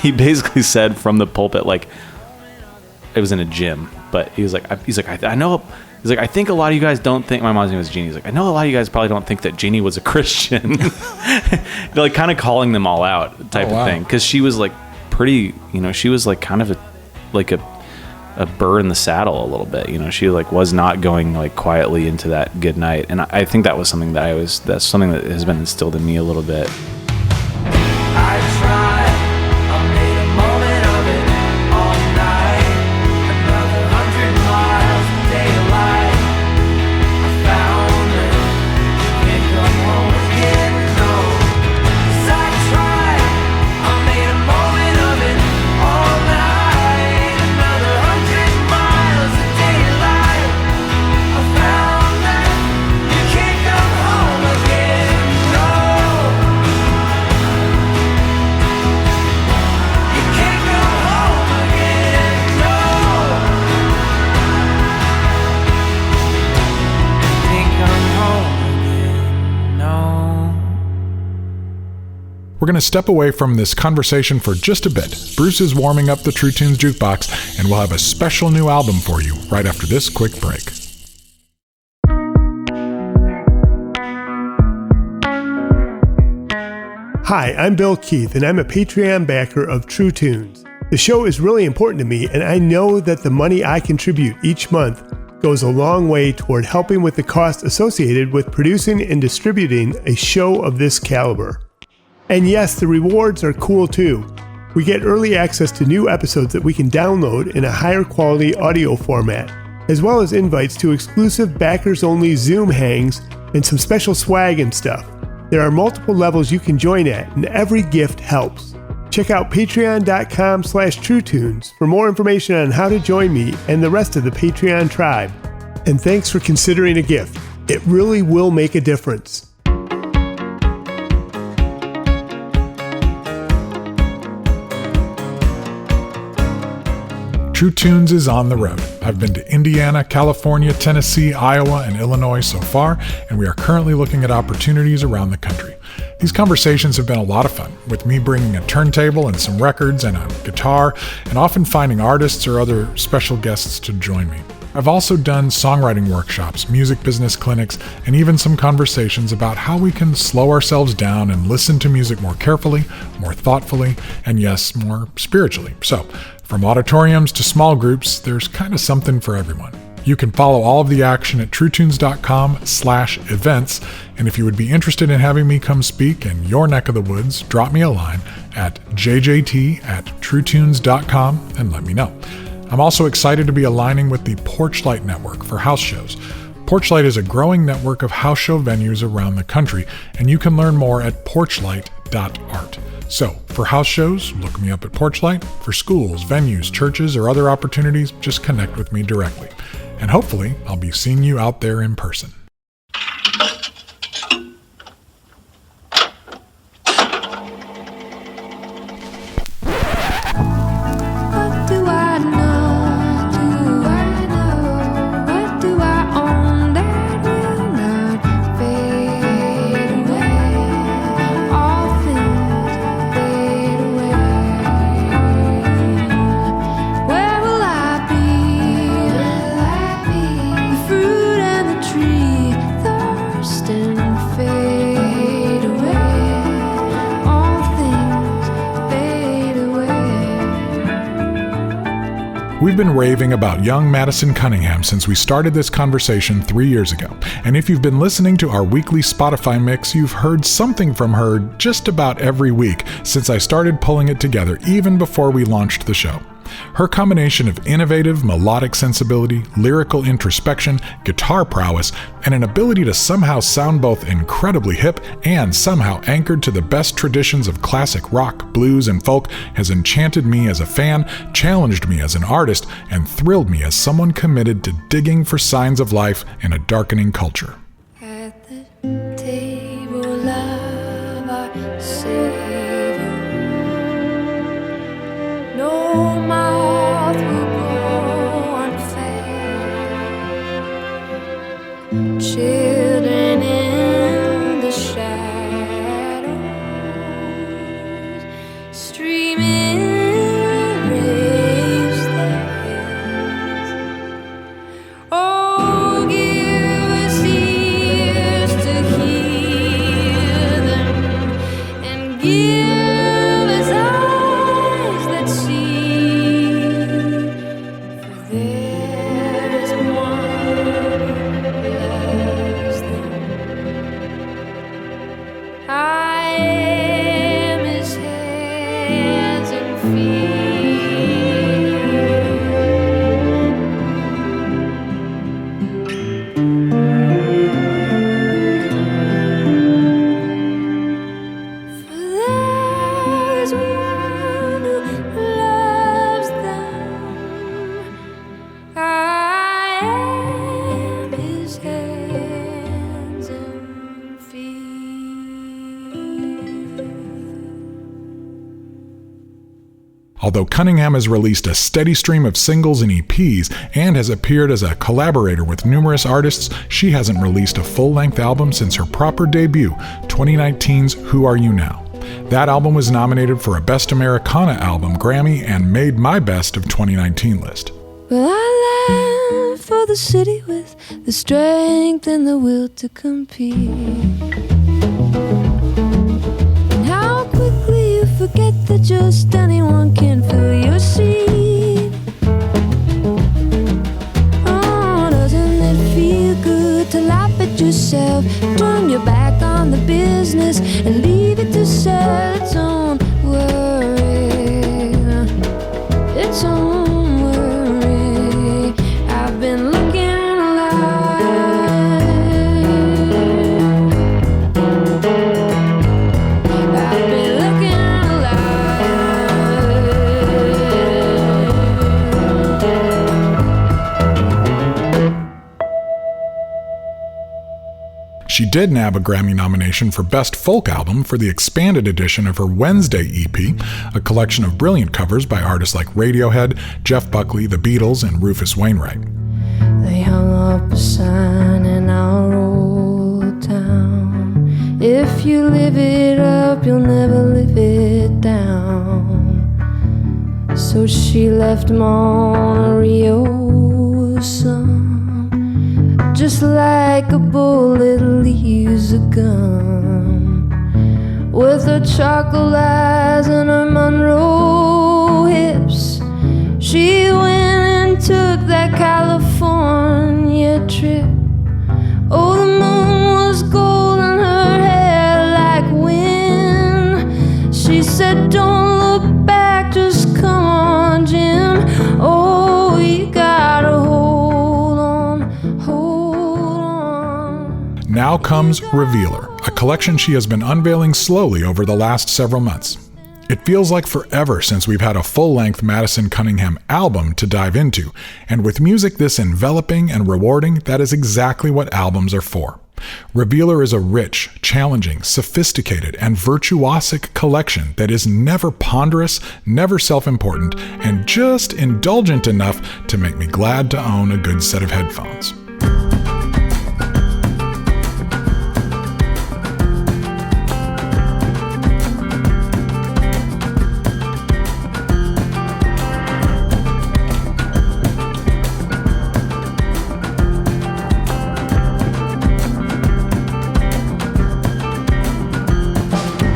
he basically said from the pulpit, like, it was in a gym, but he's like, I know. He's like, I think a lot of you guys don't think, my mom's name was Jeannie. He's like, I know a lot of you guys probably don't think that Jeannie was a Christian. They're like kind of calling them all out type of thing. Cause she was like pretty, she was like kind of a burr in the saddle a little bit. She like was not going like quietly into that good night. And I think that was something that's something that has been instilled in me a little bit. I tried, I made a moment of it all night. Another 100 miles of daylight. I found it, can't come home again, no. 'Cause I tried, I made a moment of it all night. Another 100 miles of daylight. I found that you can't come home again, no. You can't go home again, no. Can't come home again, no. We're going to step away from this conversation for just a bit. Bruce is warming up the True Tunes Jukebox, and we'll have a special new album for you right after this quick break. Hi, I'm Bill Keith, and I'm a Patreon backer of True Tunes. The show is really important to me, and I know that the money I contribute each month goes a long way toward helping with the cost associated with producing and distributing a show of this caliber. And yes, the rewards are cool too. We get early access to new episodes that we can download in a higher quality audio format, as well as invites to exclusive backers-only Zoom hangs and some special swag and stuff. There are multiple levels you can join at, and every gift helps. Check out patreon.com/TrueTunes for more information on how to join me and the rest of the Patreon tribe. And thanks for considering a gift. It really will make a difference. True Tunes is on the road. I've been to Indiana, California, Tennessee, Iowa, and Illinois so far, and we are currently looking at opportunities around the country. These conversations have been a lot of fun, with me bringing a turntable and some records and a guitar, and often finding artists or other special guests to join me. I've also done songwriting workshops, music business clinics, and even some conversations about how we can slow ourselves down and listen to music more carefully, more thoughtfully, and yes, more spiritually. So, from auditoriums to small groups, there's kind of something for everyone. You can follow all of the action at truetunes.com/events, and if you would be interested in having me come speak in your neck of the woods, drop me a line at jjt@truetunes.com and let me know. I'm also excited to be aligning with the Porchlight Network for house shows. Porchlight is a growing network of house show venues around the country, and you can learn more at porchlight.art. So, for house shows, look me up at Porchlight. For schools, venues, churches, or other opportunities, just connect with me directly. And hopefully, I'll be seeing you out there in person. What do I know? What do I own that will not fade away? All things fade away. Where will I be? The fruit and the tree, thirst and fade away. All things fade away. We've been raving about young Madison Cunningham since we started this conversation 3 years ago. And if you've been listening to our weekly Spotify mix, you've heard something from her just about every week since I started pulling it together, even before we launched the show. Her combination of innovative melodic sensibility, lyrical introspection, guitar prowess, and an ability to somehow sound both incredibly hip and somehow anchored to the best traditions of classic rock, blues, and folk has enchanted me as a fan, challenged me as an artist, and thrilled me as someone committed to digging for signs of life in a darkening culture. At the table of our Savior, no mouth will go unfed. Children in the shadows, streaming raise their heads. Oh, give us ears to hear them, and give us eyes that see. For there is one who loves them. I am his hands and feet. For there is one who loves them. I am his hands and feet. Although Cunningham has released a steady stream of singles and EPs and has appeared as a collaborator with numerous artists, she hasn't released a full-length album since her proper debut, 2019's Who Are You Now? That album was nominated for a Best Americana Album Grammy and made my Best of 2019 list. Well, I left for the city with the strength and the will to compete. And how quickly you forget that just anyone can fill your seat. Oh, doesn't it feel good to laugh at yourself, turn your back on the business, and leave it to sell its own worry, its own worry. I've been looking alive. I've been looking alive. She did nab a Grammy nomination for Best Folk Album for the expanded edition of her Wednesday EP, a collection of brilliant covers by artists like Radiohead, Jeff Buckley, The Beatles, and Rufus Wainwright. They hung up a sign in our old town. If you live it up, you'll never live it down. So she left him on a Rio sun. Just like a bullet leaves a gun. With her charcoal eyes and her Monroe hips, she went and took that California trip. Oh, the moon was gold and her hair like wind. She said, don't look back, just come on, Jim. Oh, you gotta hold on, hold on. Now comes Revealer, a collection she has been unveiling slowly over the last several months. It feels like forever since we've had a full-length Madison Cunningham album to dive into, and with music this enveloping and rewarding, that is exactly what albums are for. Revealer is a rich, challenging, sophisticated, and virtuosic collection that is never ponderous, never self-important, and just indulgent enough to make me glad to own a good set of headphones.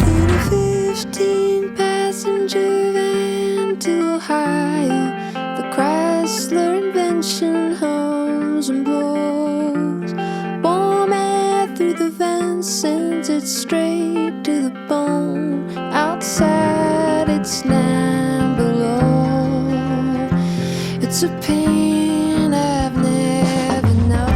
In a 15-passenger van to Ohio, the Chrysler invention hums and blows. Warm air through the vents sends it straight to the bone. Outside it's 9 below. It's a pain I've never known.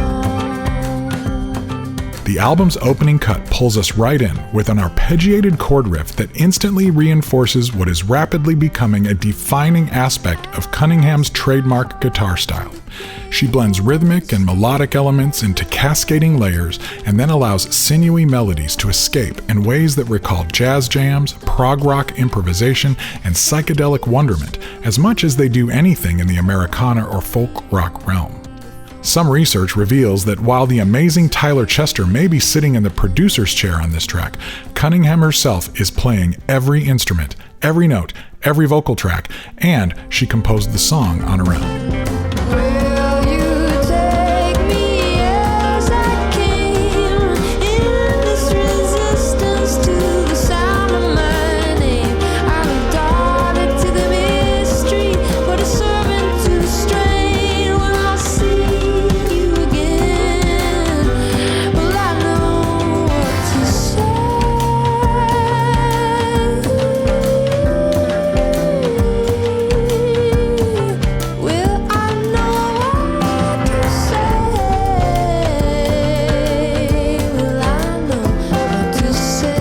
The album's opening cut pulls us right in with an arpeggiated chord riff that instantly reinforces what is rapidly becoming a defining aspect of Cunningham's trademark guitar style. She blends rhythmic and melodic elements into cascading layers and then allows sinewy melodies to escape in ways that recall jazz jams, prog rock improvisation, and psychedelic wonderment as much as they do anything in the Americana or folk rock realm. Some research reveals that while the amazing Tyler Chester may be sitting in the producer's chair on this track, Cunningham herself is playing every instrument, every note, every vocal track, and she composed the song on her own. Will you take me as I came in this resistance to the sound of my name? I'm a daughter to the mystery, but a servant to the strain. When I see you again, well, I know what to say. Will I know what to say? Will I know what to say?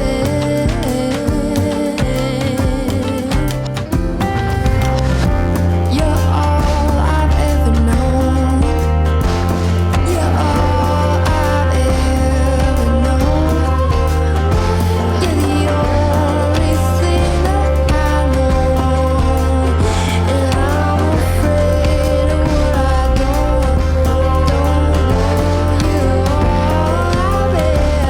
You're all I've ever known. You're all I've ever known. You're the only thing that I know, and I'm afraid of what I don't know. You're all I've ever known.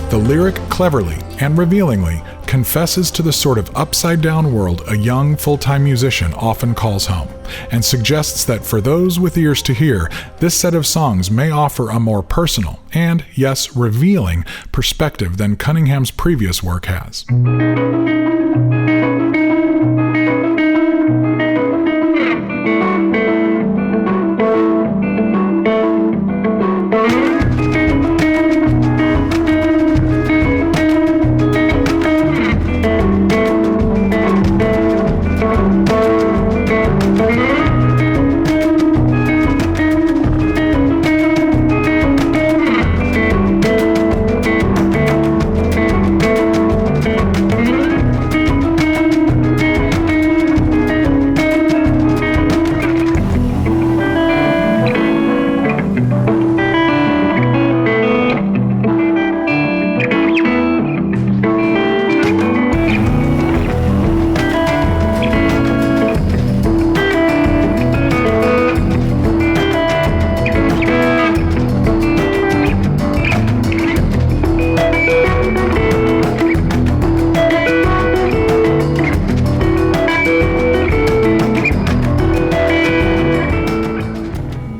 The lyric cleverly and revealingly confesses to the sort of upside-down world a young full-time musician often calls home, and suggests that for those with ears to hear, this set of songs may offer a more personal and, yes, revealing perspective than Cunningham's previous work has.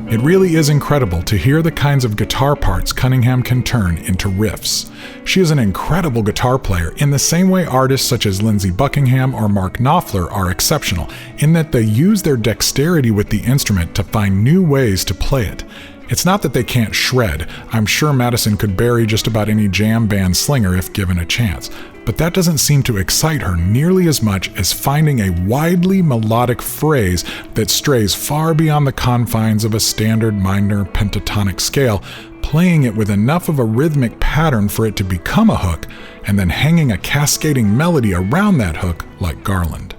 It really is incredible to hear the kinds of guitar parts Cunningham can turn into riffs. She is an incredible guitar player in the same way artists such as Lindsey Buckingham or Mark Knopfler are exceptional, in that they use their dexterity with the instrument to find new ways to play it. It's not that they can't shred. I'm sure Madison could bury just about any jam band slinger if given a chance. But that doesn't seem to excite her nearly as much as finding a widely melodic phrase that strays far beyond the confines of a standard minor pentatonic scale, playing it with enough of a rhythmic pattern for it to become a hook, and then hanging a cascading melody around that hook like garland.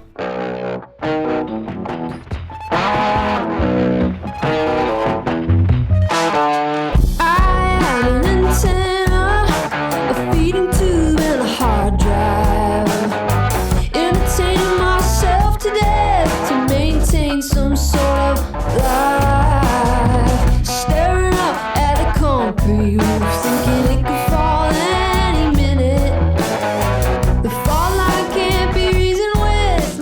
Some sort of life, staring up at a concrete roof, thinking it could fall any minute. The fault line can't be reasoned with.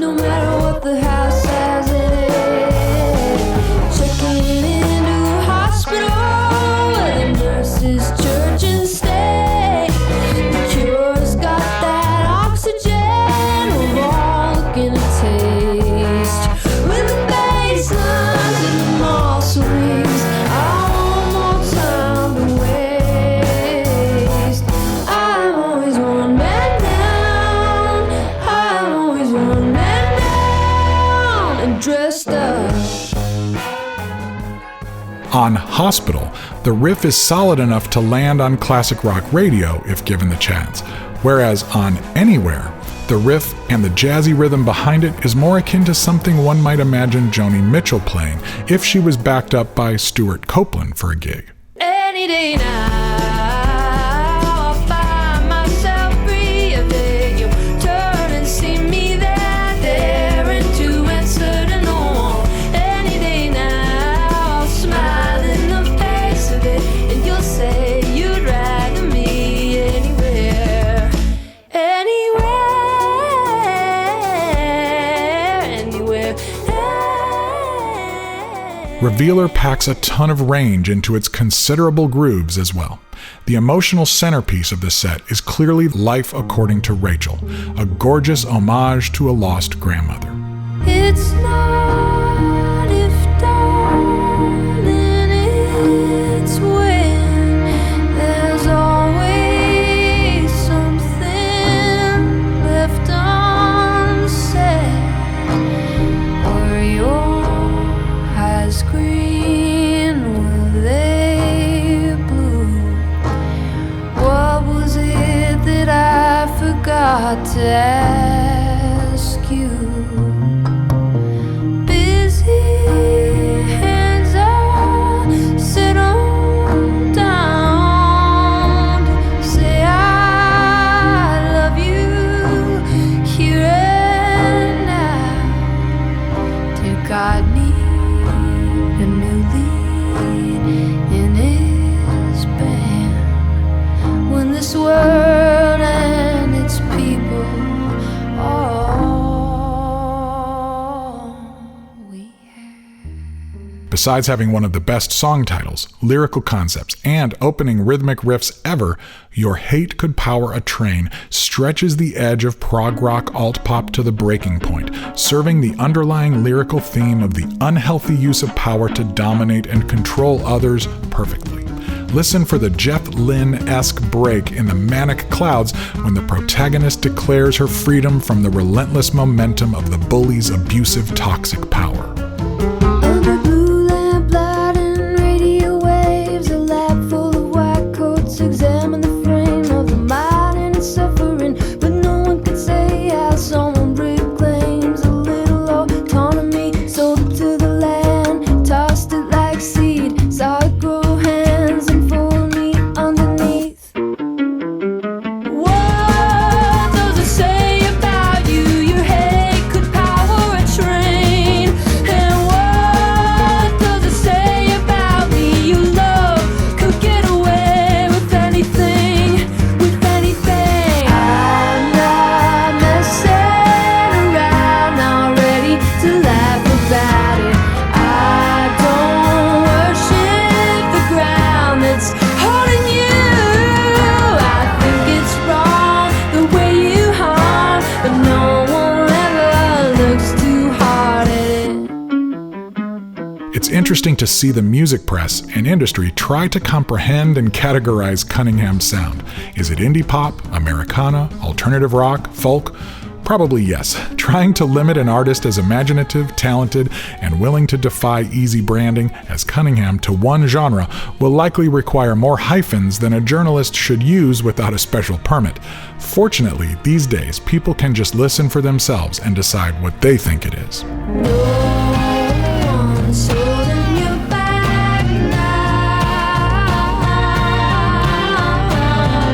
On Hospital, the riff is solid enough to land on classic rock radio if given the chance, whereas on Anywhere, the riff and the jazzy rhythm behind it is more akin to something one might imagine Joni Mitchell playing if she was backed up by Stuart Copeland for a gig. Any day now, I'll find myself free of it. You turn and see me there, and to answer to no. Any day now, I'll smile in the face of it, and you'll say you'd rather me anywhere. Revealer packs a ton of range into its considerable grooves as well. The emotional centerpiece of the set is clearly Life According to Rachel, a gorgeous homage to a lost grandmother. It's not if, darling, it's when there's always something left unsaid, or your eyes green, were they blue? What was it that I forgot to ask you? God need a new lead in his band when this world and its people all we have. Besides having one of the best song titles, lyrical concepts, and opening rhythmic riffs ever, Your Hate Could Power a Train stretches the edge of prog rock alt pop to the breaking point, serving the underlying lyrical theme of the unhealthy use of power to dominate and control others perfectly. Listen for the Jeff Lynne-esque break in the manic clouds when the protagonist declares her freedom from the relentless momentum of the bully's abusive, toxic power. Under blue lamp light and radio waves, a lab full of white coats examine the frame of the mind and its suffering, but no one can say how someone reclaims a little autonomy, sold it to the land, tossed it like seed, saw it grow hands and fold me underneath. What does it say about you? Your hate could power a train. And what does it say about me? Your love could get away with anything, with anything. I'm not messing around, not ready to laugh about it. I don't worship the ground that's holding you. I think it's wrong the way you harm, but no one ever looks too hard at it. It's interesting to see the music press and industry try to comprehend and categorize Cunningham's sound. Is it indie pop, Americana, alternative rock, folk? Probably yes. Trying to limit an artist as imaginative, talented, and willing to defy easy branding as Cunningham to one genre will likely require more hyphens than a journalist should use without a special permit. Fortunately, these days, people can just listen for themselves and decide what they think it is. No one's holding you back now.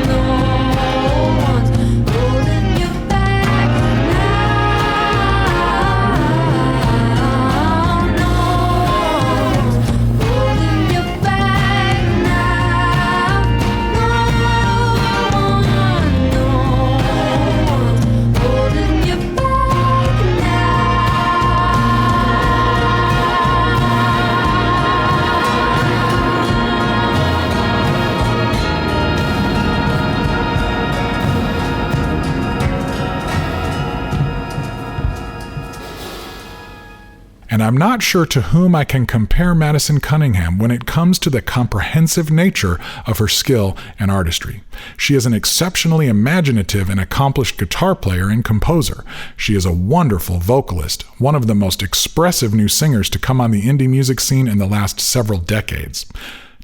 No one's holding you back now. No one's holding you back now. No one's holding you back now. and I'm not sure to whom I can compare Madison Cunningham when it comes to the comprehensive nature of her skill and artistry. She is an exceptionally imaginative and accomplished guitar player and composer. She is a wonderful vocalist, one of the most expressive new singers to come on the indie music scene in the last several decades.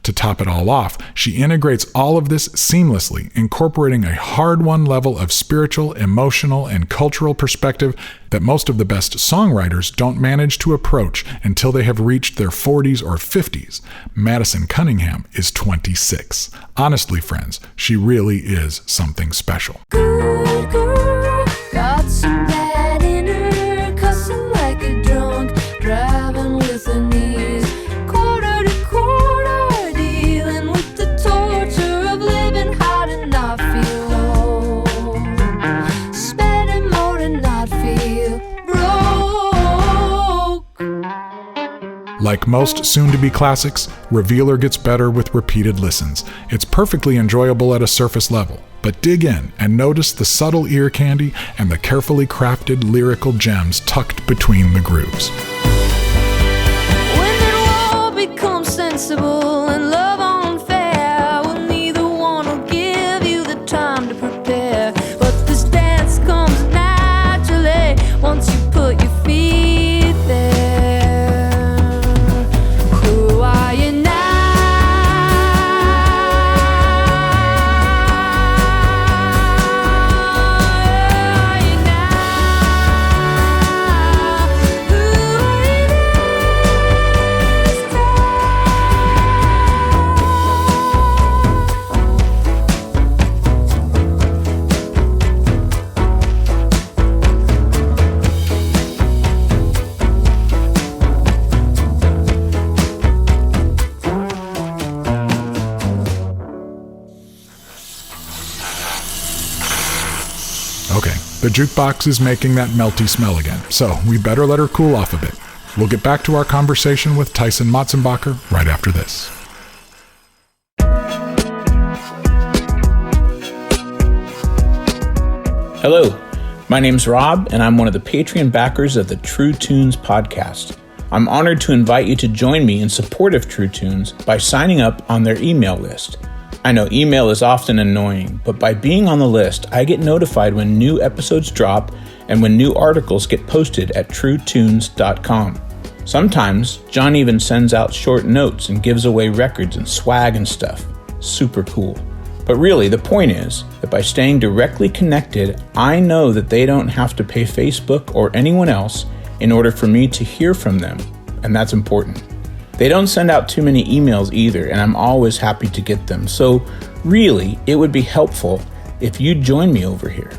To top it all off, she integrates all of this seamlessly, incorporating a hard-won level of spiritual, emotional, and cultural perspective that most of the best songwriters don't manage to approach until they have reached their 40s or 50s. Madison Cunningham is 26. Honestly, friends, she really is something special. Good girl, got some bad in her, cussing like a drunk, driving with her knees quarter to quarter, dealing with the torture of living hard and not feel low, spending more and not feel broke. Like most soon-to-be classics, Revealer gets better with repeated listens. It's perfectly enjoyable at a surface level, but dig in and notice the subtle ear candy and the carefully crafted lyrical gems tucked between the grooves. When it all becomes sensible and love unfair, well, neither one will give you the time to prepare. But this dance comes naturally once you put your feet there. Who are you now? Who are you now? Who are you Okay, the jukebox is making that melty smell again, so we better let her cool off a bit. We'll get back to our conversation with Tyson Motsenbocker right after this. Hello, my name's Rob, and I'm one of the Patreon backers of the True Tunes podcast. I'm honored to invite you to join me in support of True Tunes by signing up on their email list. I know email is often annoying, but by being on the list, I get notified when new episodes drop and when new articles get posted at truetunes.com. Sometimes, John even sends out short notes and gives away records and swag and stuff. Super cool. But really, the point is that by staying directly connected, I know that they don't have to pay Facebook or anyone else in order for me to hear from them, and that's important. They don't send out too many emails either, and I'm always happy to get them. So really, it would be helpful if you join me over here.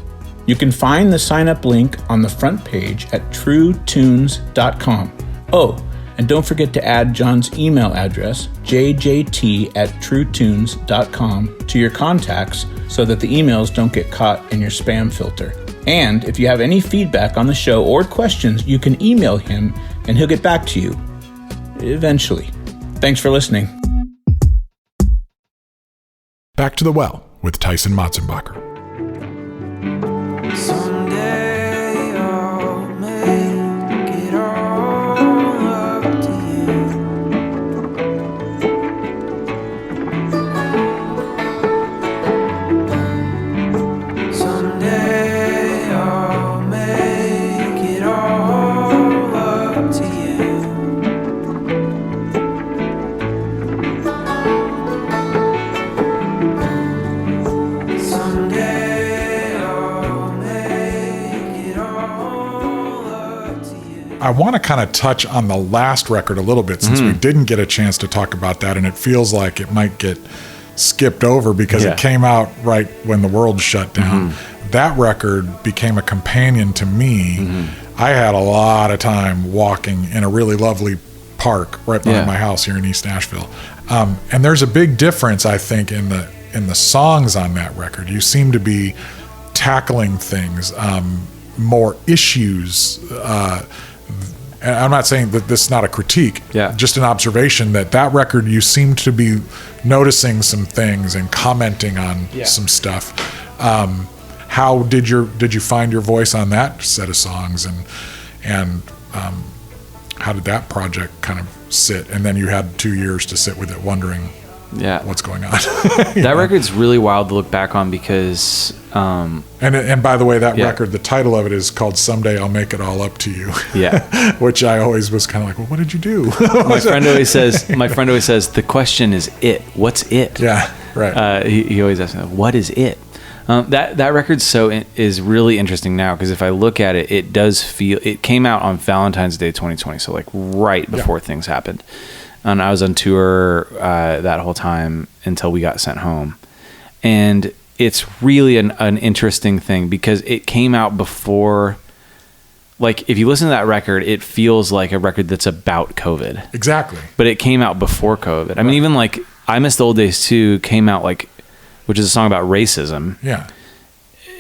You can find the sign-up link on the front page at truetunes.com. Oh, and don't forget to add John's email address, jjt@truetunes.com, to your contacts so that the emails don't get caught in your spam filter. And if you have any feedback on the show or questions, you can email him and he'll get back to you. Eventually. Thanks for listening. Back to the well with Tyson Motsenbocker. Someday I'll make it all up to you. Someday I'll make it all up to you. I want to kind of touch on the last record a little bit since we didn't get a chance to talk about that, and it feels like it might get skipped over because it came out right when the world shut down. That record became a companion to me. I had a lot of time walking in a really lovely park right behind my house here in East Nashville. And there's a big difference, I think, in the songs on that record. You seem to be tackling things, more issues. And I'm not saying that this is not a critique, just an observation that record you seem to be noticing some things and commenting on some stuff. How did you find your voice on that set of songs, and how did that project kind of sit? And then you had 2 years to sit with it, wondering what's going on. That record's really wild to look back on because and by the way, that record, the title of it is called Someday I'll Make It All Up to You. Yeah. Which I always was kind of like, well, what did you do? my friend always says the question is it. What's it? Yeah, right. He always asks me, what is it? That record is really interesting now because if I look at it, it does feel, it came out on Valentine's Day 2020, so like right before things happened. And I was on tour that whole time until we got sent home. And it's really an interesting thing because it came out before, like if you listen to that record, it feels like a record that's about COVID. Exactly. But it came out before COVID. I mean, even like I Miss the Old Days Too came out like, which is a song about racism. Yeah.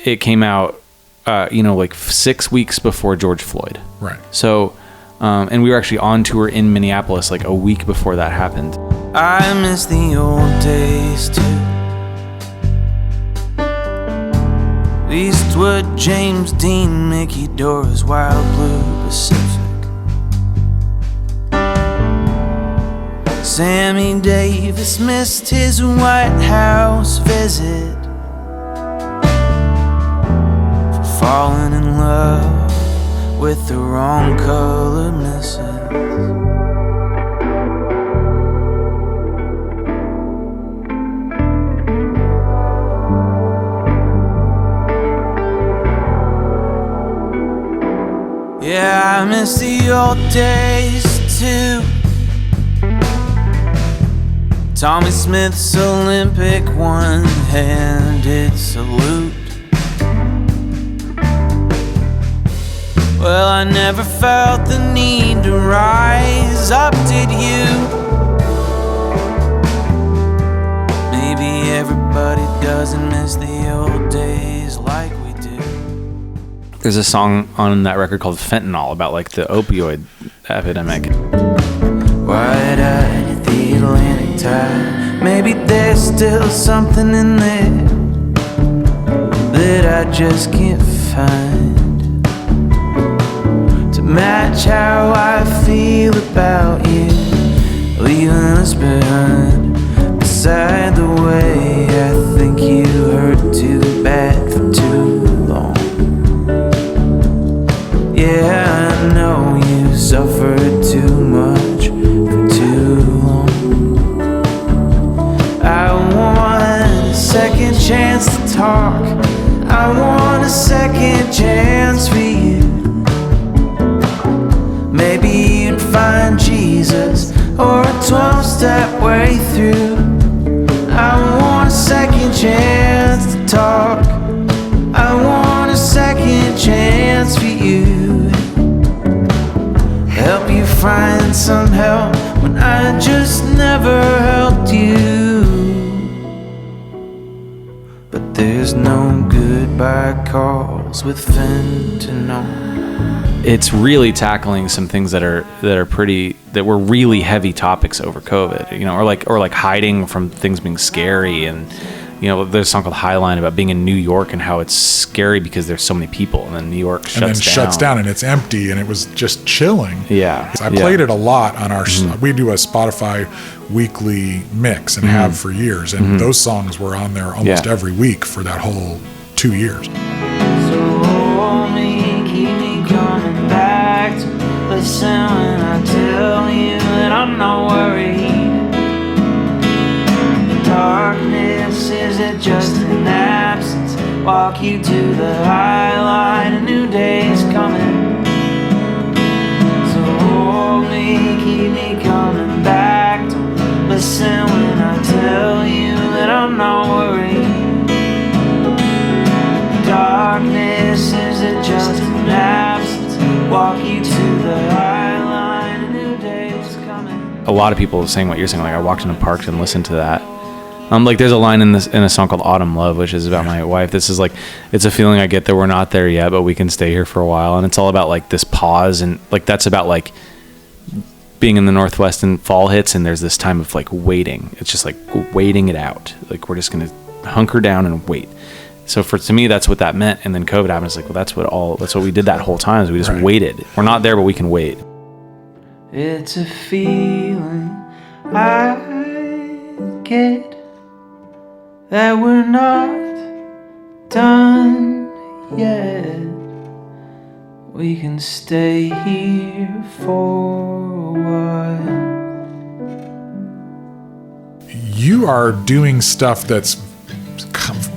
It came out, like 6 weeks before George Floyd. Right. So, and we were actually on tour in Minneapolis like a week before that happened. I miss the old days too. Eastwood, James Dean, Mickey Dora's Wild Blue Pacific. Sammy Davis missed his White House visit for falling in love with the wrong color misses. Yeah, I miss the old days too. Tommy Smith's Olympic one-handed salute. Well, I never felt the need to rise up, did you? Maybe everybody doesn't miss the old days like we do. There's a song on that record called Fentanyl about like the opioid epidemic. Wide-eyed at the Atlantic tide. Maybe there's still something in there that I just can't find to match how I feel about you, leaving us behind. Beside the way I think you hurt too bad for too long. Yeah, I know you suffered too much for too long. I want a second chance to talk. I want a second chance for you. Maybe you'd find Jesus or a 12-step way through. I want a second chance to talk. I want a second chance for you. Help you find some help when I just never helped you. But there's no goodbye calls with fentanyl. It's really tackling some things that were really heavy topics over COVID, or like hiding from things being scary. And there's a song called Highline about being in New York and how it's scary because there's so many people, and then New York shuts down and it's empty, and it was just chilling. Yeah, I played it a lot on our. We do a Spotify weekly mix and have for years, and those songs were on there almost every week for that whole 2 years. So hold me, keep me coming back to listen when I tell you that I'm not worried. Darkness, is it just an absence? Walk you to the high line, a new day's coming. So hold me, keep me coming back to listen when I tell you that I'm not worried. Darkness, is it just an absence? Walk you to the high line, a new day's coming. A lot of people saying what you're saying. Like I walked into parks and listened to that. Like there's a line in a song called Autumn Love, which is about my wife. This is like, it's a feeling I get that we're not there yet, but we can stay here for a while. And it's all about like this pause, and like that's about like being in the Northwest and fall hits, and there's this time of like waiting. It's just like waiting it out. Like we're just gonna hunker down and wait. So to me, that's what that meant. And then COVID happened. It's like, well, that's what we did that whole time. Is we just waited. We're not there, but we can wait. It's a feeling I get that we're not done yet. We can stay here for a while. You are doing stuff that's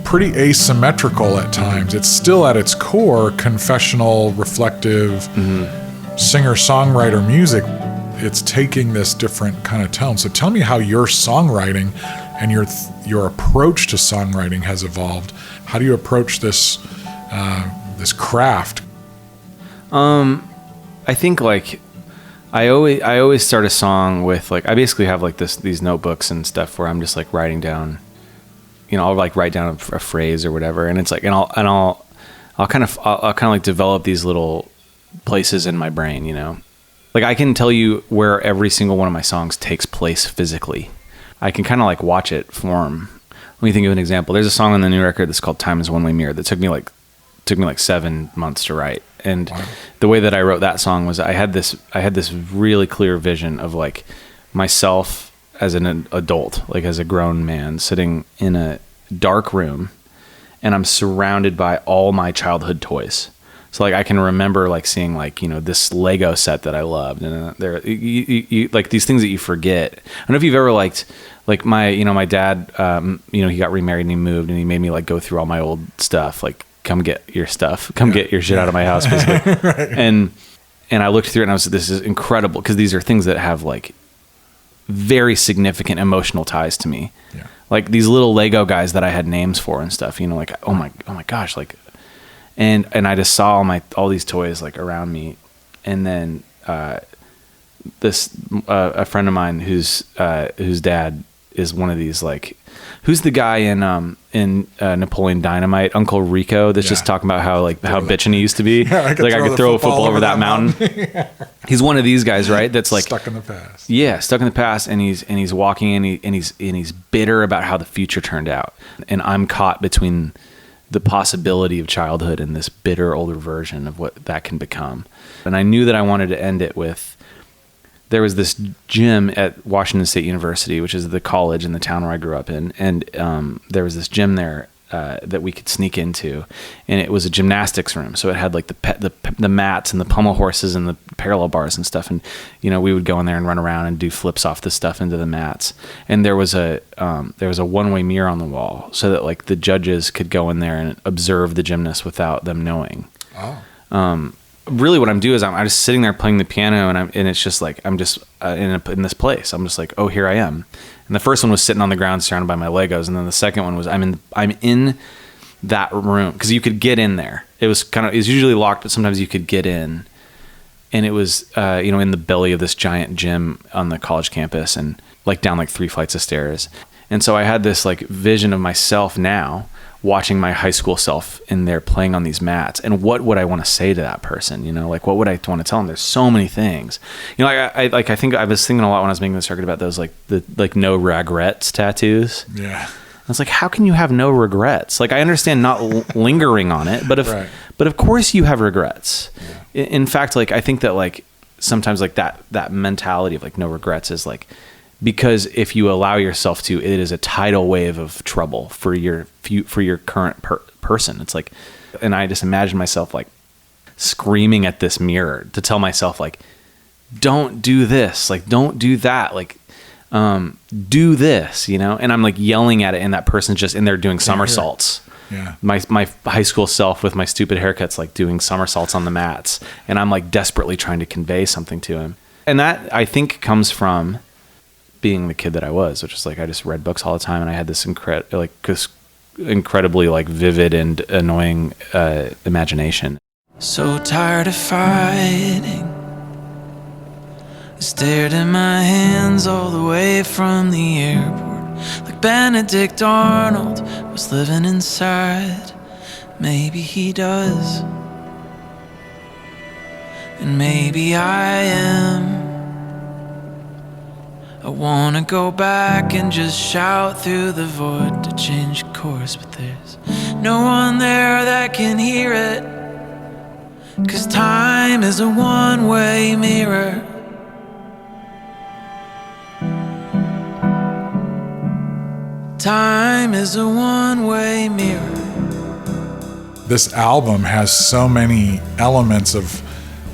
pretty asymmetrical at times. It's still at its core confessional, reflective, singer-songwriter music. It's taking this different kind of tone. So tell me how your songwriting and your approach to songwriting has evolved. How do you approach this this craft? I think like I always start a song with like, I basically have like these notebooks and stuff where I'm just like writing down, I'll like write down a phrase or whatever, and it's like, I'll kind of like develop these little places in my brain, like I can tell you where every single one of my songs takes place physically. I can kind of like watch it form. Let me think of an example. There's a song on the new record that's called Time is a One-Way Mirror that took me like 7 months to write. And the way that I wrote that song was I had this really clear vision of like myself as an adult, like as a grown man sitting in a dark room, and I'm surrounded by all my childhood toys. So like I can remember like seeing like, this Lego set that I loved, and there you like these things that you forget. I don't know if you've ever like my dad, he got remarried and he moved, and he made me like go through all my old stuff, like come get your stuff, get your shit out of my house, basically. Right. And I looked through it and I was like, this is incredible, because these are things that have like very significant emotional ties to me. Yeah. Like these little Lego guys that I had names for and stuff, like, oh my gosh, like, and I just saw all these toys like around me. And then a friend of mine whose dad is one of these, like, who's the guy in Napoleon Dynamite, Uncle Rico, that's just talking about how bitchin' he used to be. I could throw a football over that mountain. He's one of these guys, right? That's like stuck in the past. Yeah, stuck in the past, and he's walking, and he's bitter about how the future turned out. And I'm caught between the possibility of childhood and this bitter older version of what that can become. And I knew that I wanted to end it with, there was this gym at Washington State University, which is the college in the town where I grew up in. And there was this gym there that we could sneak into, and it was a gymnastics room. So it had like the mats and the pommel horses and the parallel bars and stuff. And, we would go in there and run around and do flips off the stuff into the mats. And there was a one-way mirror on the wall, so that like the judges could go in there and observe the gymnasts without them knowing. Oh. Really what I'm doing is I'm just sitting there playing the piano, and it's just like I'm just in this place. I'm just like, oh, here I am. And the first one was sitting on the ground surrounded by my Legos, and then the second one was I'm in that room, because you could get in there. It was usually locked, but sometimes you could get in. And it was in the belly of this giant gym on the college campus, and like down like 3 flights of stairs. And so I had this like vision of myself now watching my high school self in there playing on these mats, and what would I want to say to that person? Like what would I want to tell them? There's so many things. I think I was thinking a lot when I was making this record about those the no regrets tattoos. Yeah. I was like, how can you have no regrets? Like I understand not lingering on it, but of course you have regrets. Yeah. In fact, like I think that like sometimes like that mentality of like no regrets is like, because if you allow yourself to, it is a tidal wave of trouble for your current person. It's like, and I just imagine myself like screaming at this mirror to tell myself like, don't do this, like don't do that, like do this, and I'm like yelling at it, and that person's just in there doing somersaults. Yeah. My high school self with my stupid haircuts like doing somersaults on the mats, and I'm like desperately trying to convey something to him. And that I think comes from being the kid that I was, which is like I just read books all the time, and I had this incredibly like vivid and annoying imagination. So tired of fighting, I stared at my hands all the way from the airport, like Benedict Arnold was living inside. Maybe he does, and maybe I am. I wanna go back and just shout through the void to change course, but there's no one there that can hear it, 'cause time is a one-way mirror. Time is a one-way mirror. This album has so many elements of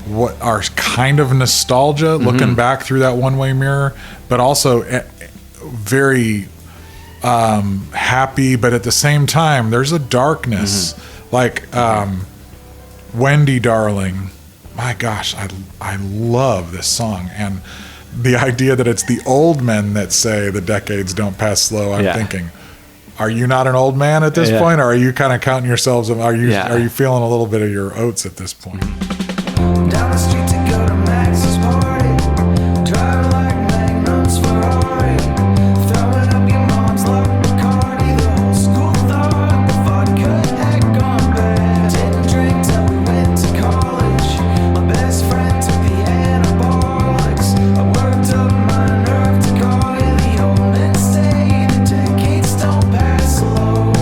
what are kind of nostalgia, looking back through that one-way mirror, but also very happy, but at the same time, there's a darkness. Like Wendy Darling, my gosh, I love this song. And the idea that it's the old men that say the decades don't pass slow, I'm thinking, are you not an old man at this point? Or are you kind of counting yourselves? Are you feeling a little bit of your oats at this point? Down the street to go to Max's party. Driving like Magnum's Ferrari. Throwing up your mom's love Bacardi. The whole school thought the vodka had gone bad. Didn't drink till we went to college. My best friend took the anabolics. I worked up my nerve to call you. The old men say the decades don't pass slow.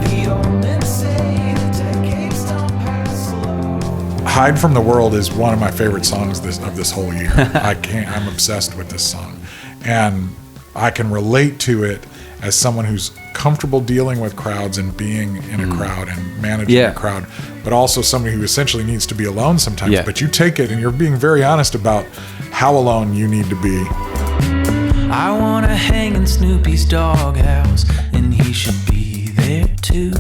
The old men say the decades don't pass slow. Hide from the World is one of my favorite songs of this whole year. I'm obsessed with this song. And I can relate to it as someone who's comfortable dealing with crowds and being in a crowd and managing a crowd, but also somebody who essentially needs to be alone sometimes. Yeah. But you take it and you're being very honest about how alone you need to be. I wanna hang in Snoopy's doghouse, and he should be there too.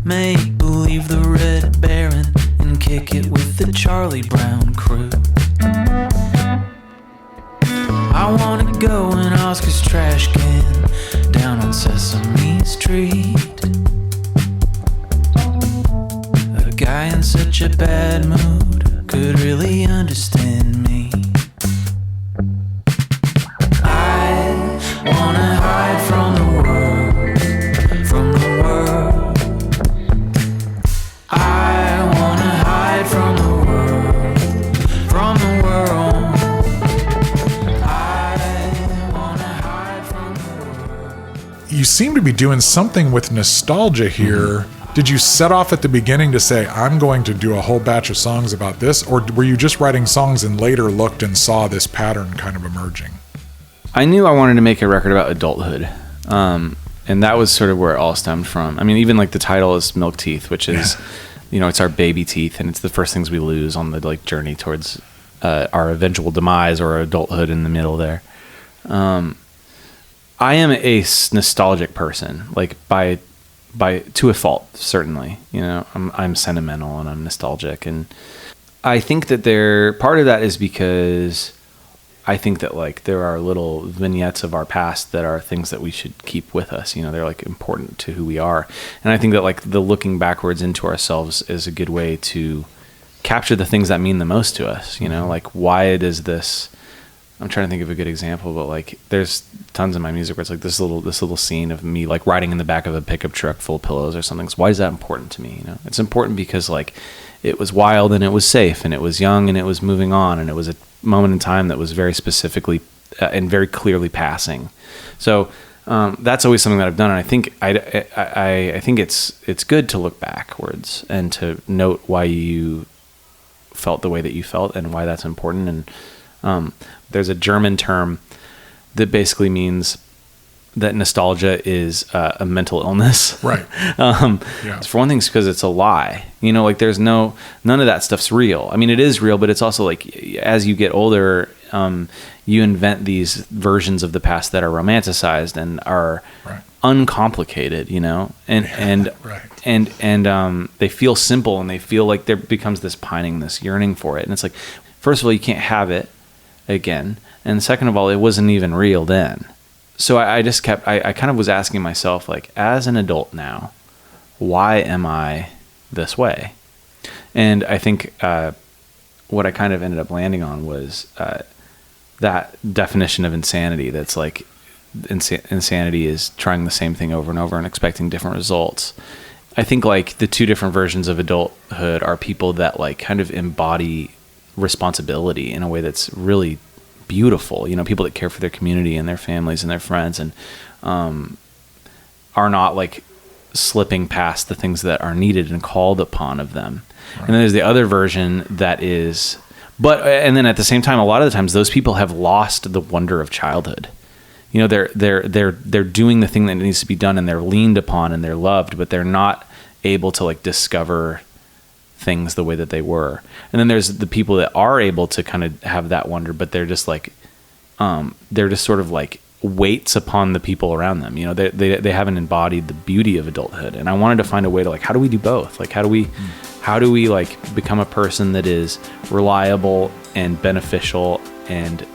Make believe the Red Baron and kick it with the Charlie Brown crew. I wanna go in Oscar's trash can down on Sesame Street. A guy in such a bad mood could really understand me. I wanna hide from the world, from the world. I wanna hide from the world, from the world. I wanna hide from the world. You seem to be doing something with nostalgia here. Did you set off at the beginning to say, I'm going to do a whole batch of songs about this? Or were you just writing songs and later looked and saw this pattern kind of emerging? I knew I wanted to make a record about adulthood. And that was sort of where it all stemmed from. I mean, even like the title is Milk Teeth, which is, it's our baby teeth, and it's the first things we lose on the like journey towards our eventual demise or adulthood in the middle there. I am a nostalgic person, like by to a fault, certainly. I'm sentimental and I'm nostalgic, and I think that part of that is because I think that like there are little vignettes of our past that are things that we should keep with us. They're like important to who we are, and I think that like the looking backwards into ourselves is a good way to capture the things that mean the most to us. Like why does this? I'm trying to think of a good example, but like there's tons of my music where it's like this little scene of me like riding in the back of a pickup truck full of pillows or something. So why is that important to me? It's important because like it was wild and it was safe and it was young and it was moving on and it was a moment in time that was very specifically and very clearly passing. So that's always something that I've done, and I think I think it's good to look backwards and to note why you felt the way that you felt and why that's important. And there's a German term that basically means that nostalgia is a mental illness. Right. For one thing, it's because it's a lie. Like there's none of that stuff's real. I mean, it is real, but it's also like as you get older, you invent these versions of the past that are romanticized and are uncomplicated, and they feel simple and they feel like there becomes this pining, this yearning for it. And it's like, first of all, you can't have it again. And second of all, it wasn't even real then. So I kind of was asking myself, like, as an adult now, why am I this way? And I think what I kind of ended up landing on was that definition of insanity. That's like insanity is trying the same thing over and over and expecting different results. I think like the two different versions of adulthood are people that like kind of embody responsibility in a way that's really beautiful. People that care for their community and their families and their friends and are not like slipping past the things that are needed and called upon of them. Right. And then there's the other version that is and then at the same time, a lot of the times those people have lost the wonder of childhood. You know, they're doing the thing that needs to be done, and they're leaned upon and they're loved, but they're not able to like discover things the way that they were. And then there's the people that are able to kind of have that wonder, but they're just like, they're just sort of like weights upon the people around them. You know, they haven't embodied the beauty of adulthood. And I wanted to find a way to like, how do we do both? Like, how do we like become a person that is reliable and beneficial and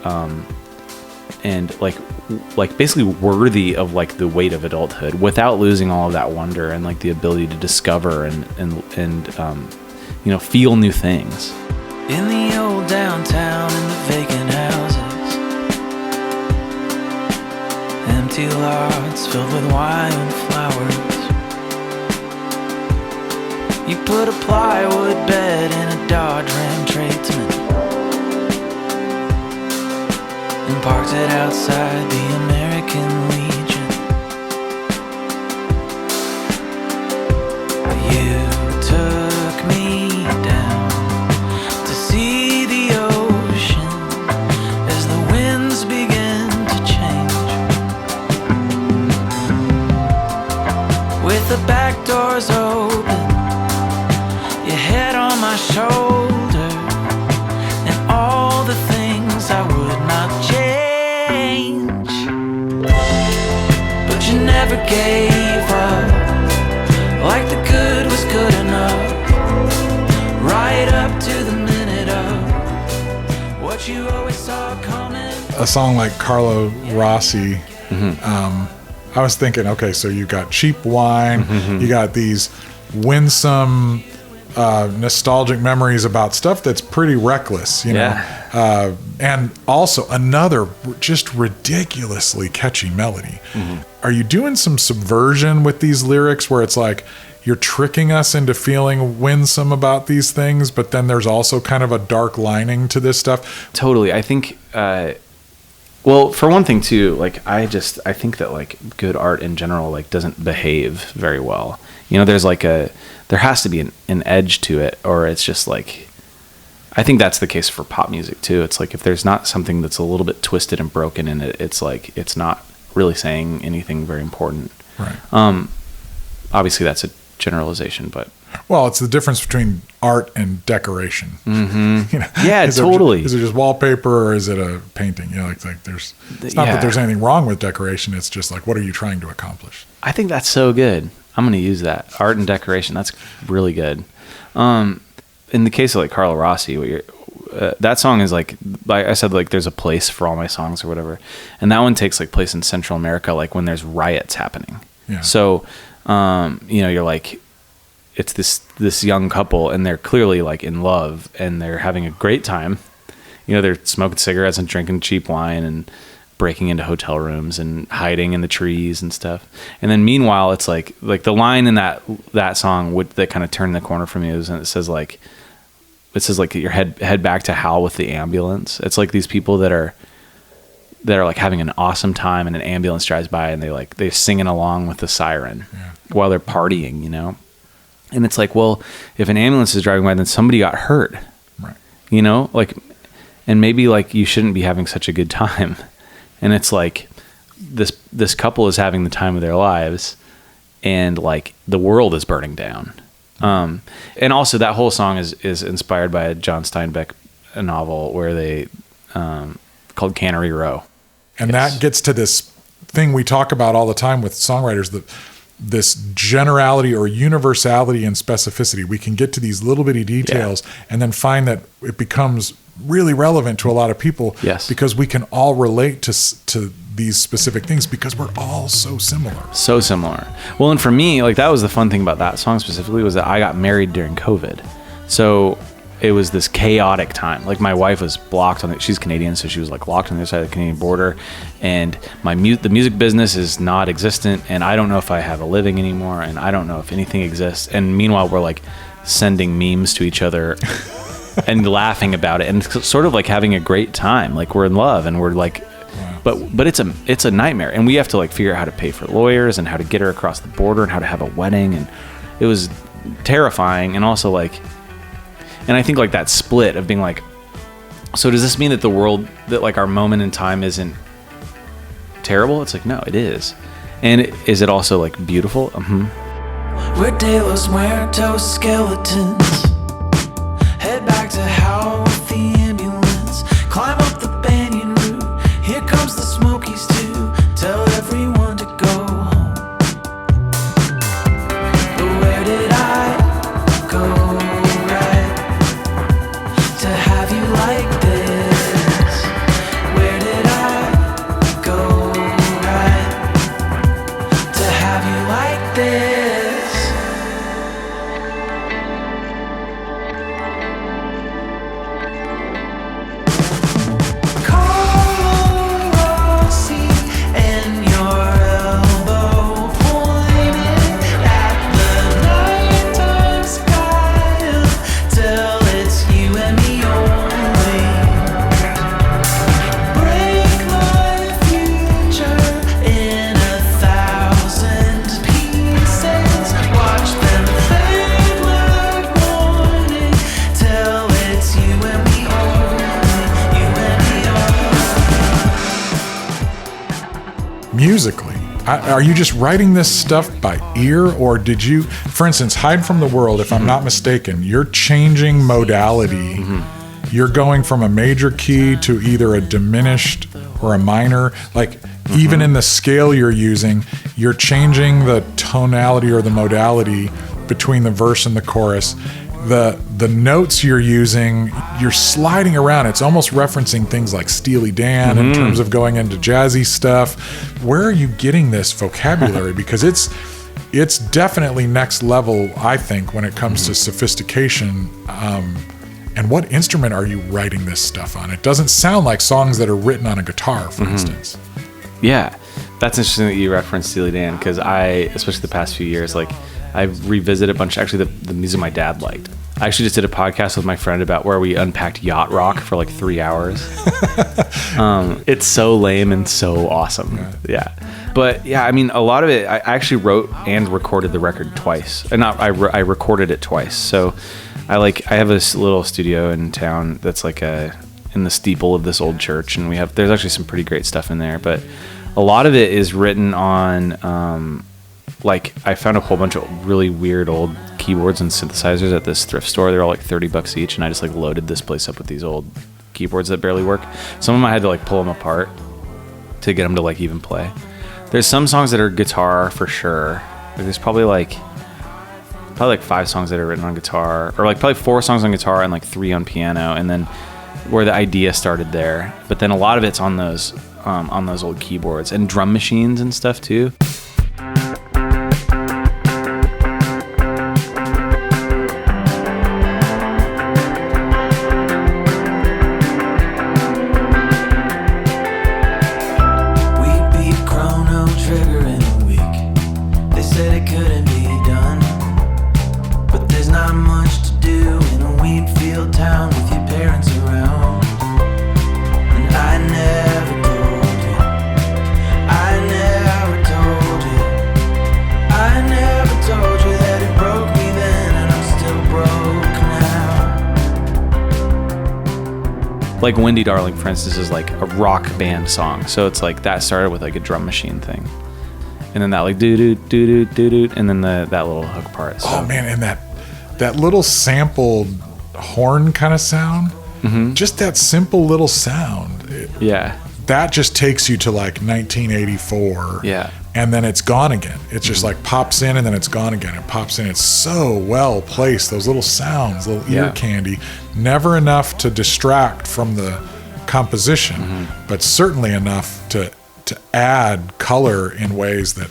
like basically worthy of like the weight of adulthood without losing all of that wonder and like the ability to discover and you know, feel new things. In the old downtown, in the vacant houses, empty lots filled with wild flowers. You put a plywood bed in a Dodge Ram tradesman and parked it outside the American Legion. You took me down to see the ocean as the winds begin to change. With the back doors open, your head on my shoulder, and all the things I would not change. But you never gave up, like the good was good enough, right up to the minute of what you always saw coming. A song like Carlo Rossi, I was thinking, okay, so you got cheap wine, you got these winsome, nostalgic memories about stuff that's pretty reckless, you know, and also another just ridiculously catchy melody. Are you doing some subversion with these lyrics where it's like you're tricking us into feeling winsome about these things, but then there's also kind of a dark lining to this stuff? Totally. I think, well, for one thing too, like I think that like good art in general like doesn't behave very well. You know, there has to be an edge to it, or it's just like, I think that's the case for pop music too. It's like if there's not something that's a little bit twisted and broken in it, it's like it's not really saying anything very important. Right. Obviously that's a generalization, but well, it's the difference between art and decoration. You know, yeah, totally. Is it just wallpaper or is it a painting? You know, like there's, it's not that there's anything wrong with decoration. It's just like, what are you trying to accomplish? I think that's so good. I'm going to use that. Art and decoration. That's really good. In the case of like Carlo Rossi, that song is like I said, like there's a place for all my songs or whatever. And that one takes like place in Central America, like when there's riots happening. Yeah. So, you know, you're like, it's this young couple and they're clearly like in love and they're having a great time. You know, they're smoking cigarettes and drinking cheap wine and breaking into hotel rooms and hiding in the trees and stuff. And then meanwhile, it's like the line in that song that kind of turned the corner for me is, and it says like your head back to hell with the ambulance. It's like these people that are like having an awesome time and an ambulance drives by and they're singing along with the siren while they're partying, you know? And it's like, well, if an ambulance is driving by, then somebody got hurt, right? You know, like, and maybe like you shouldn't be having such a good time. And it's like this couple is having the time of their lives and like the world is burning down. And also that whole song is inspired by a John Steinbeck novel where they, called Cannery Row. And that gets to this thing we talk about all the time with songwriters, that this generality or universality and specificity. We can get to these little bitty details and then find that it becomes really relevant to a lot of people because we can all relate to these specific things because we're all so similar. So similar. Well, and for me, like that was the fun thing about that song specifically was that I got married during COVID. So it was this chaotic time. Like my wife was blocked she's Canadian, so she was like locked on the other side of the Canadian border, and the music business is not existent, and I don't know if I have a living anymore, and I don't know if anything exists. And meanwhile, we're like sending memes to each other and laughing about it, and sort of like having a great time. Like we're in love, and we're like, but it's a nightmare, and we have to like figure out how to pay for lawyers and how to get her across the border and how to have a wedding, and it was terrifying, and also like. And I think like that split of being like, So does this mean that the world, that like our moment in time isn't terrible? It's like, no, it is. And is it also like beautiful? We're De Los Muertos skeletons. Head back to hell with the ambulance. Climb up the banyan root. Here comes the Smokies too. Tell everyone to go home. But where did I go right to have you like this? Where did I go right to have you like this? Musically, are you just writing this stuff by ear, or did you, for instance, Hide from the World, if I'm not mistaken, you're changing modality. You're going from a major key to either a diminished or a minor, like even in the scale you're using, you're changing the tonality or the modality between the verse and the chorus. The notes you're using, you're sliding around. It's almost referencing things like Steely Dan in terms of going into jazzy stuff. Where are you getting this vocabulary? Because it's definitely next level, I think, when it comes to sophistication. And what instrument are you writing this stuff on? It doesn't sound like songs that are written on a guitar, for instance. Yeah, that's interesting that you referenced Steely Dan, because especially the past few years, like I've revisited a bunch, actually the music my dad liked. I actually just did a podcast with my friend about where we unpacked yacht rock for like 3 hours. It's so lame and so awesome. Yeah. But yeah, I mean, a lot of it, I actually wrote and recorded the record twice. And I recorded it twice. So I have this little studio in town that's like in the steeple of this old church. And there's actually some pretty great stuff in there. But a lot of it is written on, I found a whole bunch of really weird old keyboards and synthesizers at this thrift store. They're all like $30 each, and I just like loaded this place up with these old keyboards that barely work. Some of them I had to like pull them apart to get them to like even play. There's some songs that are guitar for sure. There's probably like 5 songs that are written on guitar, or like probably 4 songs on guitar and like 3 on piano, and then where the idea started there. But then a lot of it's on those old keyboards and drum machines and stuff too. Like Windy Darling, for instance, is like a rock band song. So it's like that started with like a drum machine thing. And then that like doo-doo, doo-doo, doo-doo, and then that little hook part. So. Oh man, and that little sampled horn kind of sound, just that simple little sound. That just takes you to like 1984. Yeah. And then it's gone again. It's just like pops in and then it's gone again. It pops in. It's so well placed. Those little sounds, little ear candy. Never enough to distract from the composition, but certainly enough to add color in ways that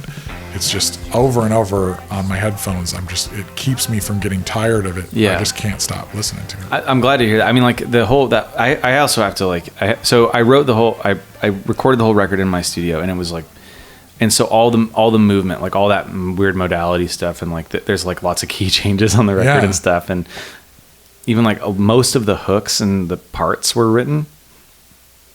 it's just over and over on my headphones. It keeps me from getting tired of it. I just can't stop listening to it. I'm glad to hear that. I mean, like the whole, that I also have to so I wrote I recorded the whole record in my studio, and it was like, and so all the movement, like all that weird modality stuff, and like there's like lots of key changes on the record and stuff, and even like most of the hooks and the parts were written.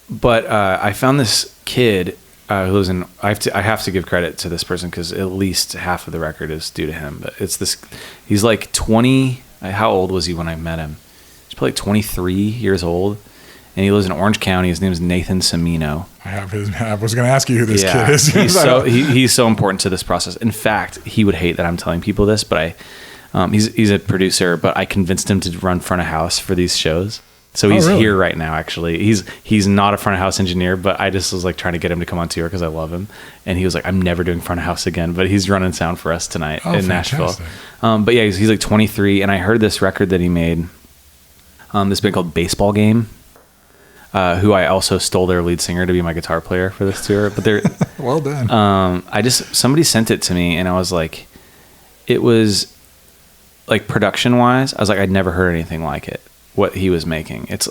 But I found this kid who lives in. I have to give credit to this person because at least half of the record is due to him. But it's this. He's like 20. How old was he when I met him? He's probably 23 years old, and he lives in Orange County. His name is Nathan Semino. I was going to ask you who this kid is. He's so important to this process. In fact, he would hate that I'm telling people this, but he's a producer, but I convinced him to run front of house for these shows. So he's here right now, actually. He's not a front of house engineer, but I just was like trying to get him to come on tour because I love him. And he was like, I'm never doing front of house again, but he's running sound for us tonight in Nashville. But yeah, he's like 23, and I heard this record that he made, this band called Baseball Game, who I also stole their lead singer to be my guitar player for this tour. But they're well done. Somebody sent it to me, and I was like, it was like production wise, I was like, I'd never heard anything like it. What he was making, it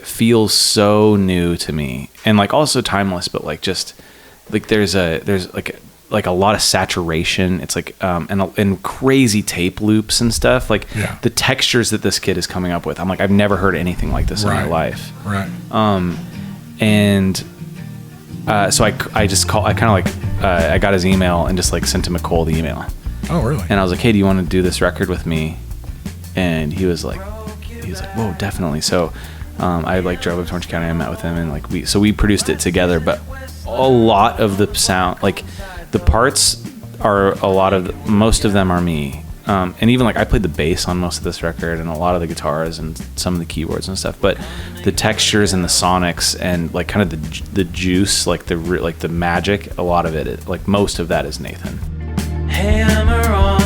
feels so new to me, and like also timeless, but like just like there's like a lot of saturation. It's like and crazy tape loops and stuff. Like the textures that this kid is coming up with, I'm like, I've never heard anything like this in my life. Right. So I got his email and just like sent him a cold email. Oh, really? And I was like, hey, do you want to do this record with me? And he was like, whoa, definitely. So I like drove up to Orange County. I met with him, and like we produced it together. But a lot of the sound, like the parts are most of them are me. And even like I played the bass on most of this record, and a lot of the guitars and some of the keyboards and stuff. But the textures and the sonics and like kind of the juice, like the magic, a lot of it, like most of that is Nathan. Hammer on,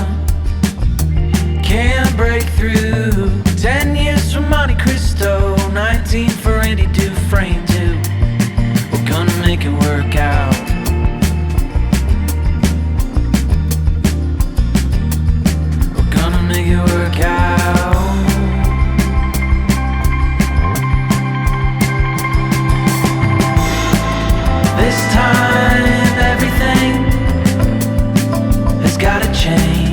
can't break through. 10 years from Monte Cristo, 19 for Andy Dufresne too. We're gonna make it work out. We're gonna make it work out. This time everything has gotta change.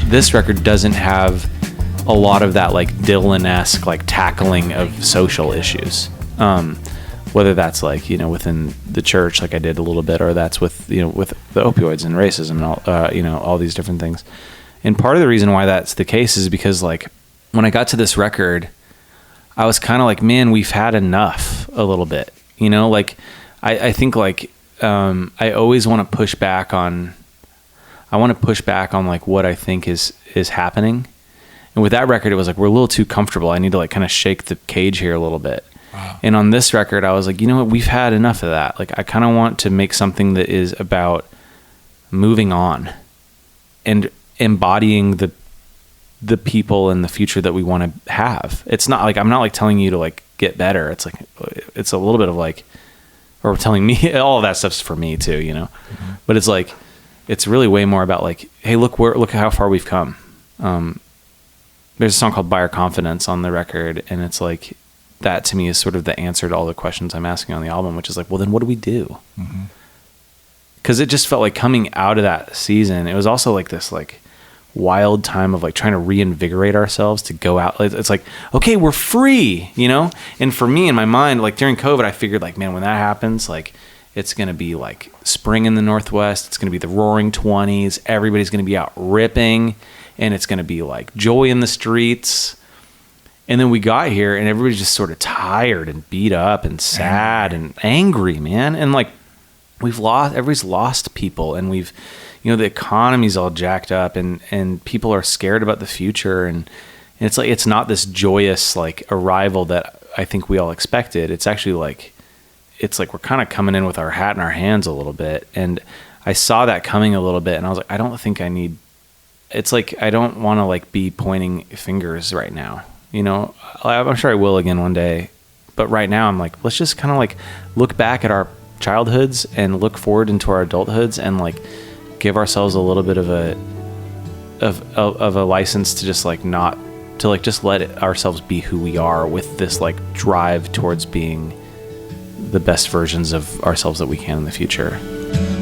This record doesn't have a lot of that like Dylan-esque like tackling of social issues, whether that's like, you know, within the church like I did a little bit, or that's with, you know, with the opioids and racism and all, you know, all these different things. And part of the reason why that's the case is because like when I got to this record, I was kind of like, man, we've had enough a little bit, you know, like I think like I always want to push back on like what I think is happening. And with that record, it was like, we're a little too comfortable. I need to like kind of shake the cage here a little bit. Wow. And on this record, I was like, you know what? We've had enough of that. Like, I kind of want to make something that is about moving on and embodying the people and the future that we want to have. It's not like, I'm not like telling you to like get better. It's like, it's a little bit of like, or telling me, all of that stuff's for me too, you know? Mm-hmm. But it's like, it's really way more about like, hey, look how far we've come. There's a song called By Our Confidence on the record, and it's like, that to me is sort of the answer to all the questions I'm asking on the album, which is like, well, then what do we do? Because it just felt like coming out of that season, it was also like this like wild time of like trying to reinvigorate ourselves to go out. It's like, okay, we're free, you know? And for me in my mind, like during COVID, I figured like, man, when that happens, like it's going to be like spring in the Northwest. It's going to be the roaring 20s. Everybody's going to be out ripping, and it's going to be like joy in the streets. And then we got here and everybody's just sort of tired and beat up and sad and angry, man. And like everybody's lost people, and we've, you know, the economy's all jacked up, and people are scared about the future. And it's like, it's not this joyous like arrival that I think we all expected. It's actually like, it's like we're kind of coming in with our hat in our hands a little bit. And I saw that coming a little bit, and I was like, I don't think I need, it's like, I don't want to like be pointing fingers right now. You know, I'm sure I will again one day, but right now I'm like, let's just kind of like look back at our childhoods and look forward into our adulthoods, and like give ourselves a little bit of a license to just like not to like just let ourselves be who we are, with this like drive towards being the best versions of ourselves that we can in the future.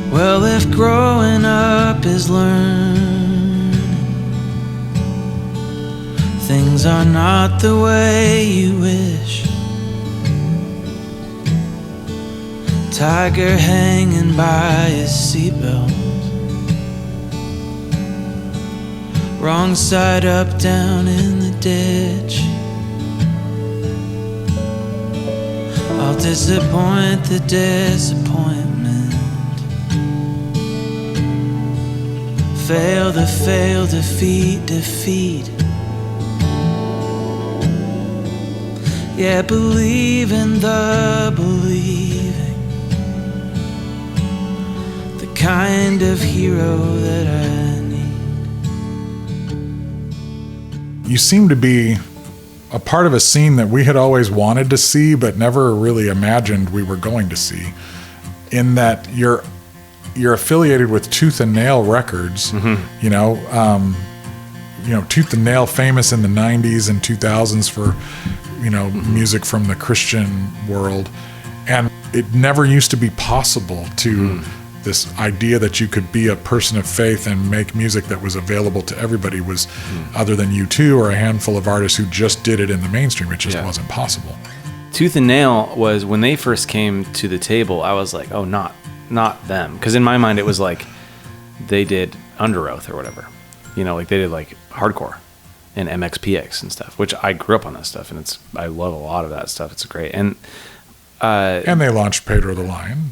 Well, if growing up is learning things are not the way you wish. Tiger hanging by his seatbelt. Wrong side up, down in the ditch. I'll disappoint the disappointment. Fail to fail, defeat, defeat. Yeah, believe in the believing. The kind of hero that I need. You seem to be a part of a scene that we had always wanted to see, but never really imagined we were going to see, in that you're affiliated with Tooth and Nail Records. You know, Tooth and Nail, famous in the 90s and 2000s for, music from the Christian world. And it never used to be possible to this idea that you could be a person of faith and make music that was available to everybody was other than U2 or a handful of artists who just did it in the mainstream. It just wasn't possible. Tooth and Nail was, when they first came to the table, I was like, oh, not them. Because in my mind, it was like they did Under Oath or whatever. Like they did like hardcore and MXPX and stuff, which I grew up on that stuff, and I love a lot of that stuff. It's great. And they launched Pedro the Lion,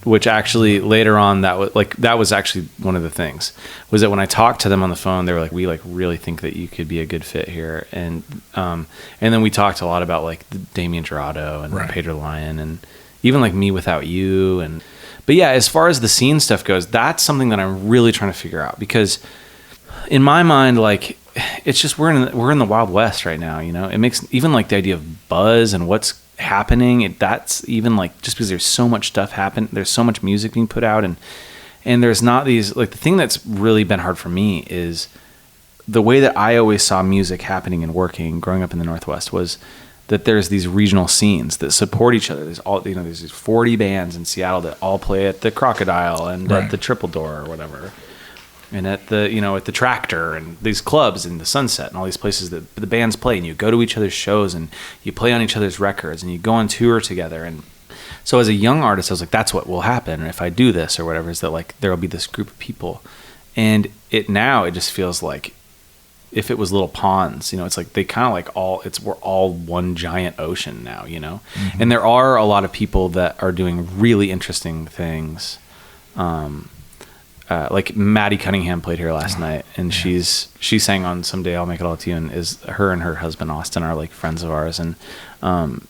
which actually later on that was actually one of the things, was that when I talked to them on the phone, they were like, we like really think that you could be a good fit here. And then we talked a lot about like Damien Jurado and Pedro the Lion, and even like Me Without You. But yeah, as far as the scene stuff goes, that's something that I'm really trying to figure out, because in my mind, like, it's just we're in the Wild West right now. It makes even like the idea of buzz and what's happening. That's even like, just because there's so much stuff happen, there's so much music being put out, and there's not these, like, the thing that's really been hard for me is the way that I always saw music happening and working growing up in the Northwest was that there's these regional scenes that support each other. There's there's these 40 bands in Seattle that all play at the Crocodile and at the Triple Door or whatever, and at the at the Tractor, and these clubs in the Sunset and all these places that the bands play, and you go to each other's shows and you play on each other's records and you go on tour together. And so as a young artist, I was like, that's what will happen if I do this or whatever, is that like there will be this group of people. And it just feels like if it was little ponds, it's like they kind of like we're all one giant ocean now, And there are a lot of people that are doing really interesting things. Like Maddie Cunningham played here last night, and she sang on Someday I'll Make It All To You, and her and her husband Austin are like friends of ours, and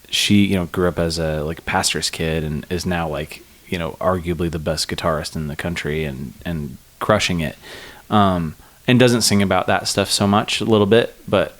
she grew up as a like pastor's kid and is now like arguably the best guitarist in the country and crushing it, and doesn't sing about that stuff so much, a little bit, but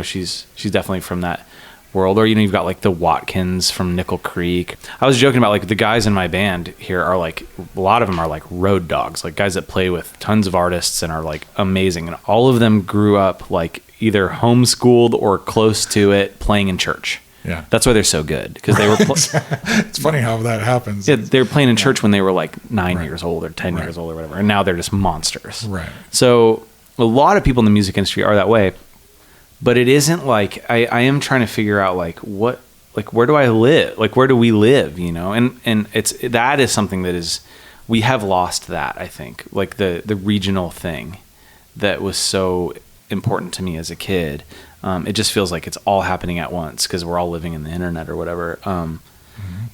she's definitely from that world. Or you've got like the Watkins from Nickel Creek. I was joking about like the guys in my band here are like, a lot of them are like road dogs, like guys that play with tons of artists and are like amazing, and all of them grew up like either homeschooled or close to it, playing in church. Yeah, that's why they're so good, because they were it's funny how that happens. Yeah, they were playing in church when they were like 9 years old or 10 years old or whatever, and now they're just monsters. Right. So a lot of people in the music industry are that way. But it isn't like, I am trying to figure out like what, like where do I live? Like where do we live, And that is something that is, we have lost that, I think, like the regional thing that was so important to me as a kid. It just feels like it's all happening at once because we're all living in the internet or whatever.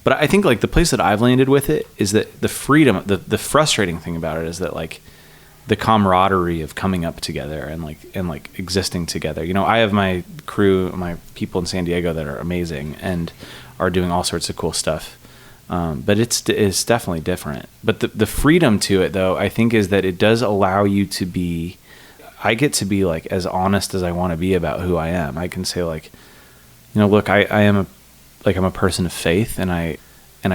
But I think like the place that I've landed with it is that the freedom, the frustrating thing about it is that like the camaraderie of coming up together and like existing together. I have my crew, my people in San Diego that are amazing and are doing all sorts of cool stuff. But it's definitely different. But the freedom to it, though, I think, is that it does allow you to be, I get to be like as honest as I want to be about who I am. I can say like, look, I'm a person of faith, and I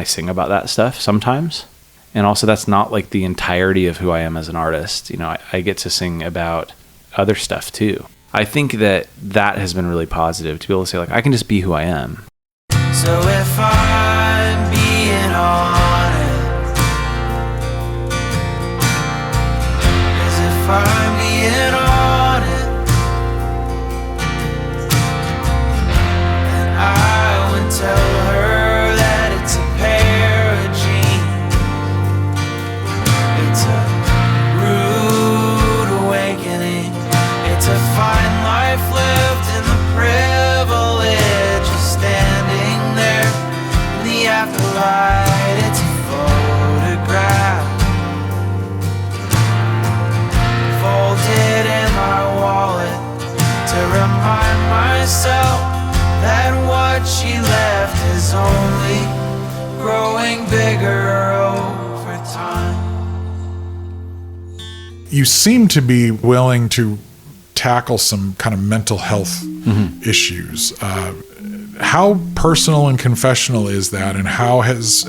sing about that stuff sometimes. And also that's not like the entirety of who I am as an artist. I get to sing about other stuff too. I think that has been really positive, to be able to say like, I can just be who I am. So if I'm being honest, as if I'm being honest, you seem to be willing to tackle some kind of mental health issues. How personal and confessional is that, and how has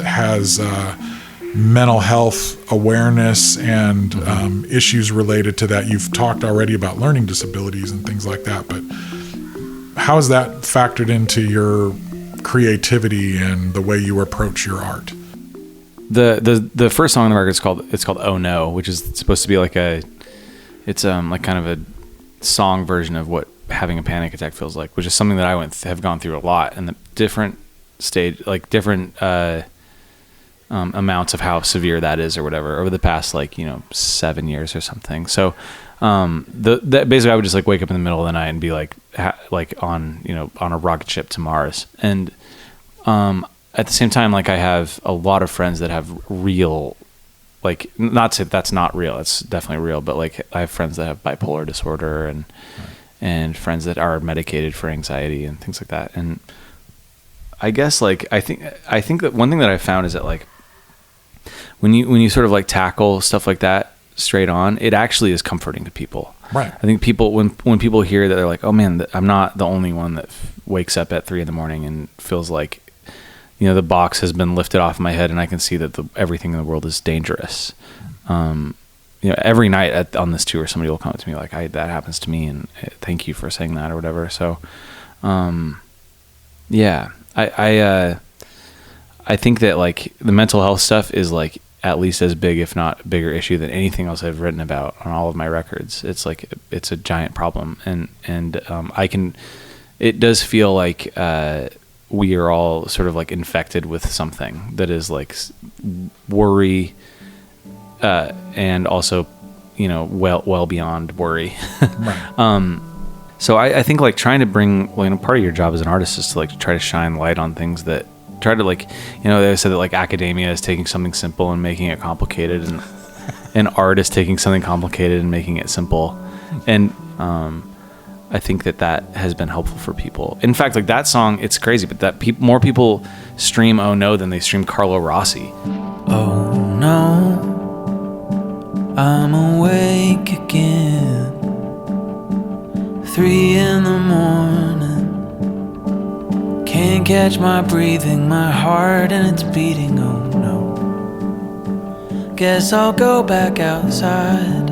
mental health awareness and issues related to that? You've talked already about learning disabilities and things like that, but how is that factored into your creativity and the way you approach your art? The first song on the record it's called Oh No, which is supposed to be like like kind of a song version of what having a panic attack feels like, which is something that I have gone through a lot, and the different stage, like different amounts of how severe that is or whatever over the past 7 years or something. So that basically I would just like wake up in the middle of the night and be like on a rocket ship to Mars. And at the same time, like I have a lot of friends that have real, like, not to say that's not real, it's definitely real, but like I have friends that have bipolar disorder and friends that are medicated for anxiety and things like that. And I guess like I think that one thing that I found is that like when you sort of like tackle stuff like that straight on, it actually is comforting to people. Right. I think people, when people hear that, they're like, oh man, I'm not the only one that wakes up at 3 a.m. and feels like, the box has been lifted off my head and I can see that everything in the world is dangerous. Every night on this tour, somebody will come up to me like, that happens to me, and thank you for saying that or whatever. So, yeah, I think that like the mental health stuff is like at least as big, if not a bigger issue than anything else I've written about on all of my records. It's like, it's a giant problem. And it does feel like, we are all sort of like infected with something that is like worry, and also, well beyond worry. Right. So I think like trying to bring, part of your job as an artist is to like try to shine light on things that try to like, they said that like academia is taking something simple and making it complicated, and an art is taking something complicated and making it simple. And, I think that has been helpful for people. In fact, like that song, it's crazy, but that more people stream Oh No than they stream Carlo Rossi. Oh no, I'm awake again. 3 a.m. Can't catch my breathing, my heart and it's beating. Oh no, guess I'll go back outside.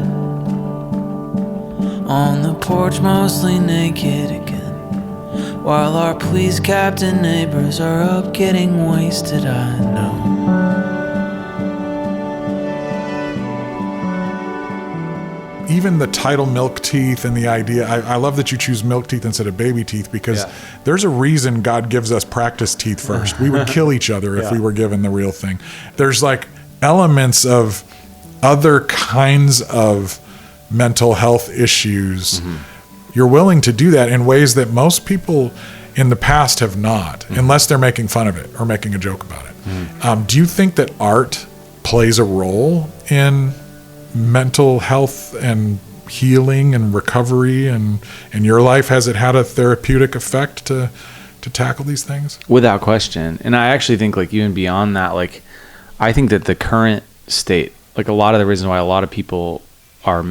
On the porch, mostly naked again, while our police captain neighbors are up getting wasted. I know. Even the title Milk Teeth and the idea, I love that you choose milk teeth instead of baby teeth, because there's a reason God gives us practice teeth first. We would kill each other if we were given the real thing. There's like elements of other kinds of mental health issues. You're willing to do that in ways that most people in the past have not, unless they're making fun of it or making a joke about it. Do you think that art plays a role in mental health and healing and recovery, and in your life, has it had a therapeutic effect to tackle these things? Without question. And I actually think like even beyond that, like I think that the current state, like a lot of the reasons why a lot of people are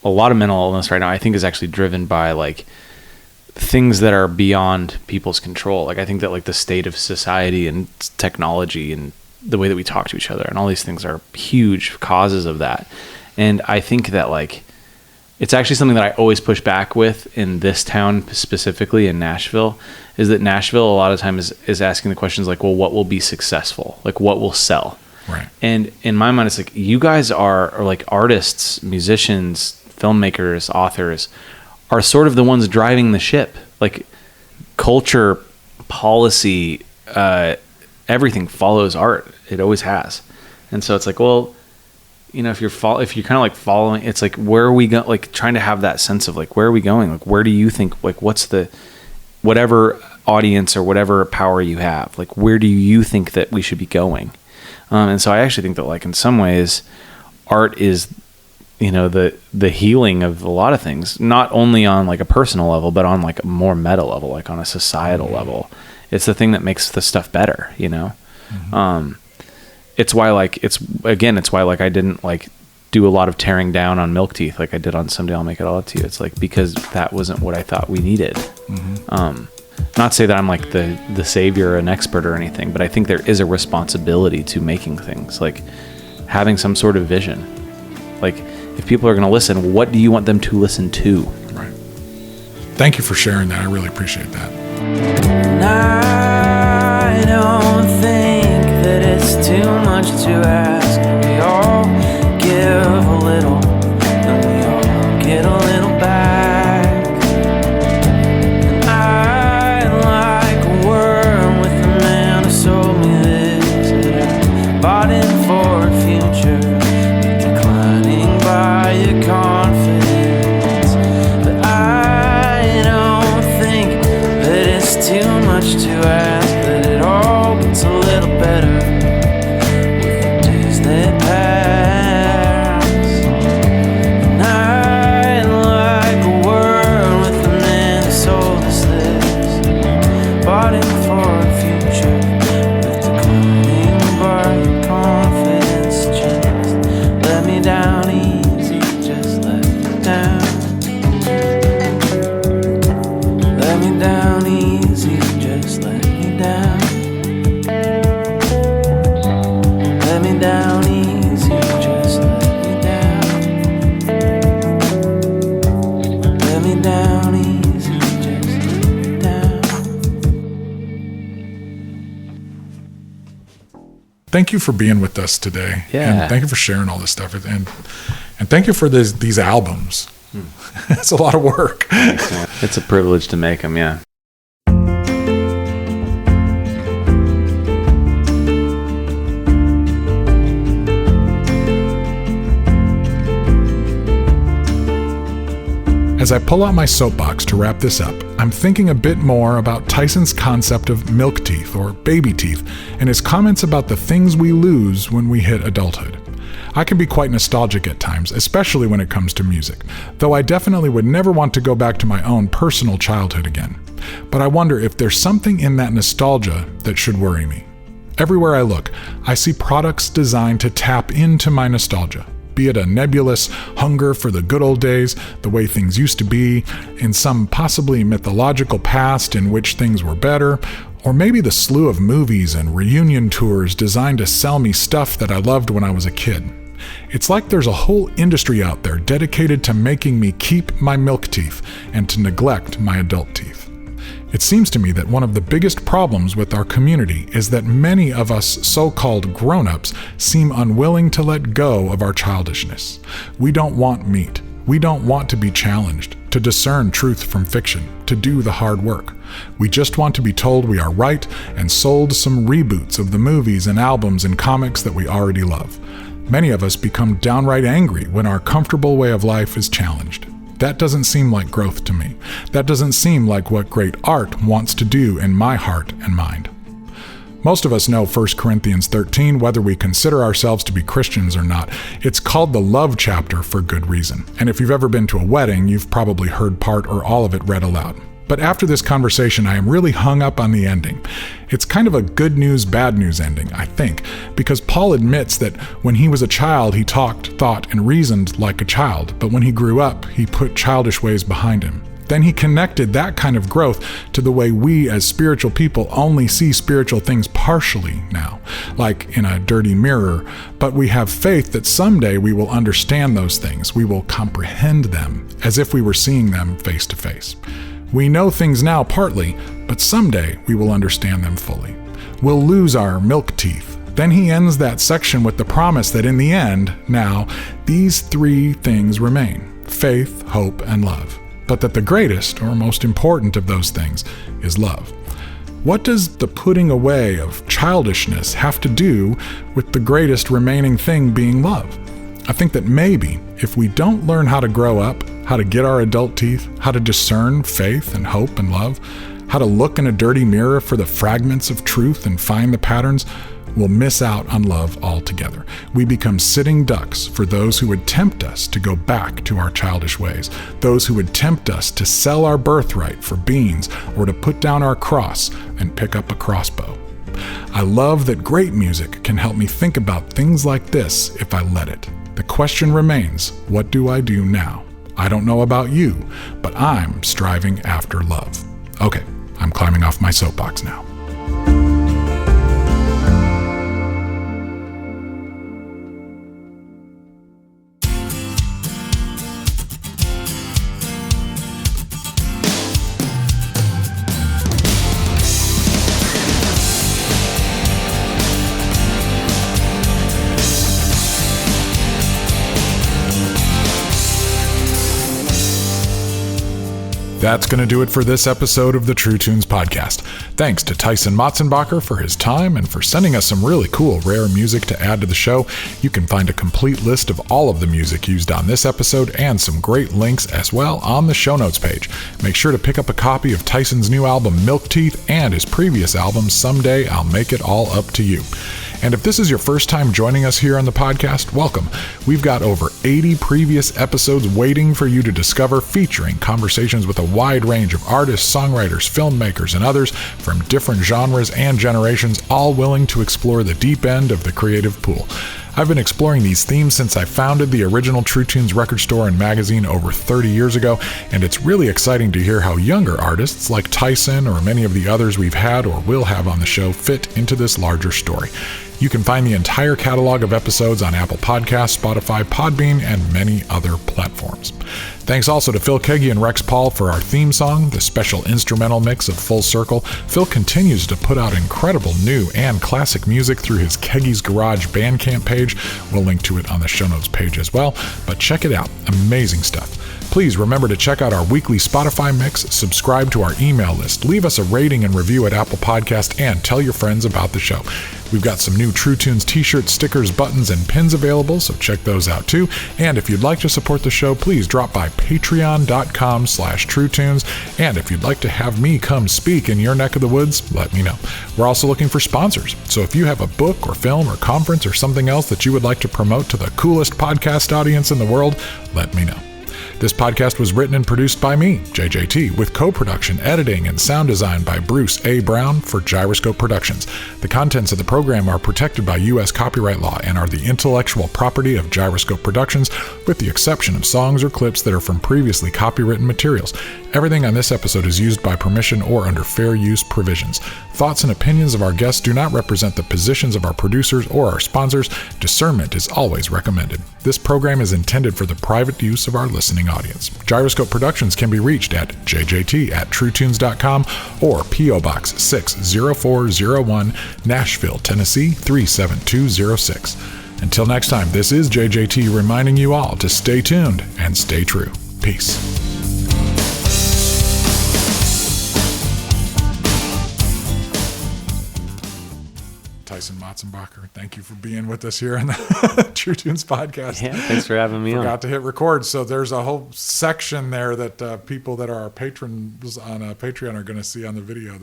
a lot of mental illness right now, I think is actually driven by like things that are beyond people's control. Like I think that like the state of society and technology and the way that we talk to each other and all these things are huge causes of that. And I think that like it's actually something that I always push back with in this town, specifically in Nashville, is that Nashville a lot of times is asking the questions like, well, what will be successful? Like what will sell? Right. And in my mind, it's like you guys are like artists, musicians, filmmakers, authors are sort of the ones driving the ship. Like culture, policy, everything follows art. It always has. And so it's like, well, if you're kind of like following, it's like, where are we going? Like trying to have that sense of like, where are we going? Like, where do you think, like, what's the, whatever audience or whatever power you have, like, where do you think that we should be going? And so I actually think that like in some ways art is, the healing of a lot of things, not only on like a personal level, but on like a more meta level, like on a societal level. It's the thing that makes the stuff better, It's why like, it's why like I didn't like do a lot of tearing down on milk teeth like I did on Someday I'll Make It All Up to You. It's like, because that wasn't what I thought we needed. Not to say that I'm like the savior or an expert or anything, but I think there is a responsibility to making things, like having some sort of vision. Like, if people are going to listen, what do you want them to listen to? Right. Thank you for sharing that. I really appreciate that. I don't think that it's too much to ask. We all give a little, and we all get a little back. And I like a worm with a man who sold me this, that I bought in for a future, declining by your confidence. But I don't think that it's too much to ask, that it all gets a little better with the days that pass. And I like a word with the man who sold us this, bought it for a future with declining by confidence. Just let me down easy, just let me down. Let me down easy, just let me down. Let me down easy, just let me down. Let me down easy, just let me down. Thank you for being with us today. Yeah. And thank you for sharing all this stuff. And thank you for these albums. It's a lot of work. It's a privilege to make them, yeah. As I pull out my soapbox to wrap this up, I'm thinking a bit more about Tyson's concept of milk teeth or baby teeth and his comments about the things we lose when we hit adulthood. I can be quite nostalgic at times, especially when it comes to music, though I definitely would never want to go back to my own personal childhood again. But I wonder if there's something in that nostalgia that should worry me. Everywhere I look, I see products designed to tap into my nostalgia, be it a nebulous hunger for the good old days, the way things used to be, in some possibly mythological past in which things were better, or maybe the slew of movies and reunion tours designed to sell me stuff that I loved when I was a kid. It's like there's a whole industry out there dedicated to making me keep my milk teeth and to neglect my adult teeth. It seems to me that one of the biggest problems with our community is that many of us so-called grown-ups seem unwilling to let go of our childishness. We don't want meat. We don't want to be challenged, to discern truth from fiction, to do the hard work. We just want to be told we are right and sold some reboots of the movies and albums and comics that we already love. Many of us become downright angry when our comfortable way of life is challenged. That doesn't seem like growth to me. That doesn't seem like what great art wants to do in my heart and mind. Most of us know 1 Corinthians 13, whether we consider ourselves to be Christians or not. It's called the love chapter for good reason. And if you've ever been to a wedding, you've probably heard part or all of it read aloud. But after this conversation, I am really hung up on the ending. It's kind of a good news, bad news ending, I think, because Paul admits that when he was a child, he talked, thought, and reasoned like a child, but when he grew up, he put childish ways behind him. Then he connected that kind of growth to the way we as spiritual people only see spiritual things partially now, like in a dirty mirror, but we have faith that someday we will understand those things, we will comprehend them, as if we were seeing them face to face. We know things now partly, but someday we will understand them fully. We'll lose our milk teeth. Then he ends that section with the promise that in the end, now, these three things remain: faith, hope, and love. But that the greatest, or most important of those things, is love. What does the putting away of childishness have to do with the greatest remaining thing being love? I think that maybe if we don't learn how to grow up, how to get our adult teeth, how to discern faith and hope and love, how to look in a dirty mirror for the fragments of truth and find the patterns, we'll miss out on love altogether. We become sitting ducks for those who would tempt us to go back to our childish ways, those who would tempt us to sell our birthright for beans or to put down our cross and pick up a crossbow. I love that great music can help me think about things like this if I let it. The question remains, what do I do now? I don't know about you, but I'm striving after love. Okay, I'm climbing off my soapbox now. That's going to do it for this episode of the True Tunes podcast. Thanks to Tyson Motsenbocker for his time and for sending us some really cool, rare music to add to the show. You can find a complete list of all of the music used on this episode and some great links as well on the show notes page. Make sure to pick up a copy of Tyson's new album, Milk Teeth, and his previous album, Someday I'll Make It All Up to You. And if this is your first time joining us here on the podcast, welcome. We've got over 80 previous episodes waiting for you to discover, featuring conversations with a wide range of artists, songwriters, filmmakers, and others from different genres and generations, all willing to explore the deep end of the creative pool. I've been exploring these themes since I founded the original True Tunes record store and magazine over 30 years ago, and it's really exciting to hear how younger artists like Tyson or many of the others we've had or will have on the show fit into this larger story. You can find the entire catalog of episodes on Apple Podcasts, Spotify, Podbean, and many other platforms. Thanks also to Phil Keggy and Rex Paul for our theme song, the special instrumental mix of Full Circle. Phil continues to put out incredible new and classic music through his Keggy's Garage Bandcamp page. We'll link to it on the show notes page as well, but check it out. Amazing stuff. Please remember to check out our weekly Spotify mix, subscribe to our email list, leave us a rating and review at Apple Podcast, and tell your friends about the show. We've got some new True Tunes t-shirts, stickers, buttons, and pins available, so check those out too. And if you'd like to support the show, please drop by patreon.com/TrueTunes. And if you'd like to have me come speak in your neck of the woods, let me know. We're also looking for sponsors. So if you have a book or film or conference or something else that you would like to promote to the coolest podcast audience in the world, let me know. This podcast was written and produced by me, JJT, with co-production, editing, and sound design by Bruce A. Brown for Gyroscope Productions. The contents of the program are protected by U.S. copyright law and are the intellectual property of Gyroscope Productions, with the exception of songs or clips that are from previously copywritten materials. Everything on this episode is used by permission or under fair use provisions. Thoughts and opinions of our guests do not represent the positions of our producers or our sponsors. Discernment is always recommended. This program is intended for the private use of our listening audience. Gyroscope Productions can be reached at jjt@truetunes.com or P.O. Box 60401, Nashville, Tennessee 37206. Until next time, this is JJT reminding you all to stay tuned and stay true. Peace. Tyson Motsenbocker, thank you for being with us here on the True Tunes podcast. Yeah, thanks for having me on. Forgot to hit record, so there's a whole section there that people that are our patrons on Patreon are going to see on the video.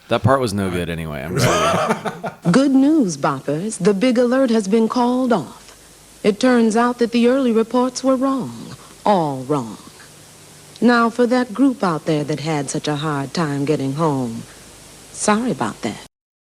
That part was no good anyway. I'm sorry. Good news, boppers. The big alert has been called off. It turns out that the early reports were wrong. All wrong. Now, for that group out there that had such a hard time getting home, sorry about that.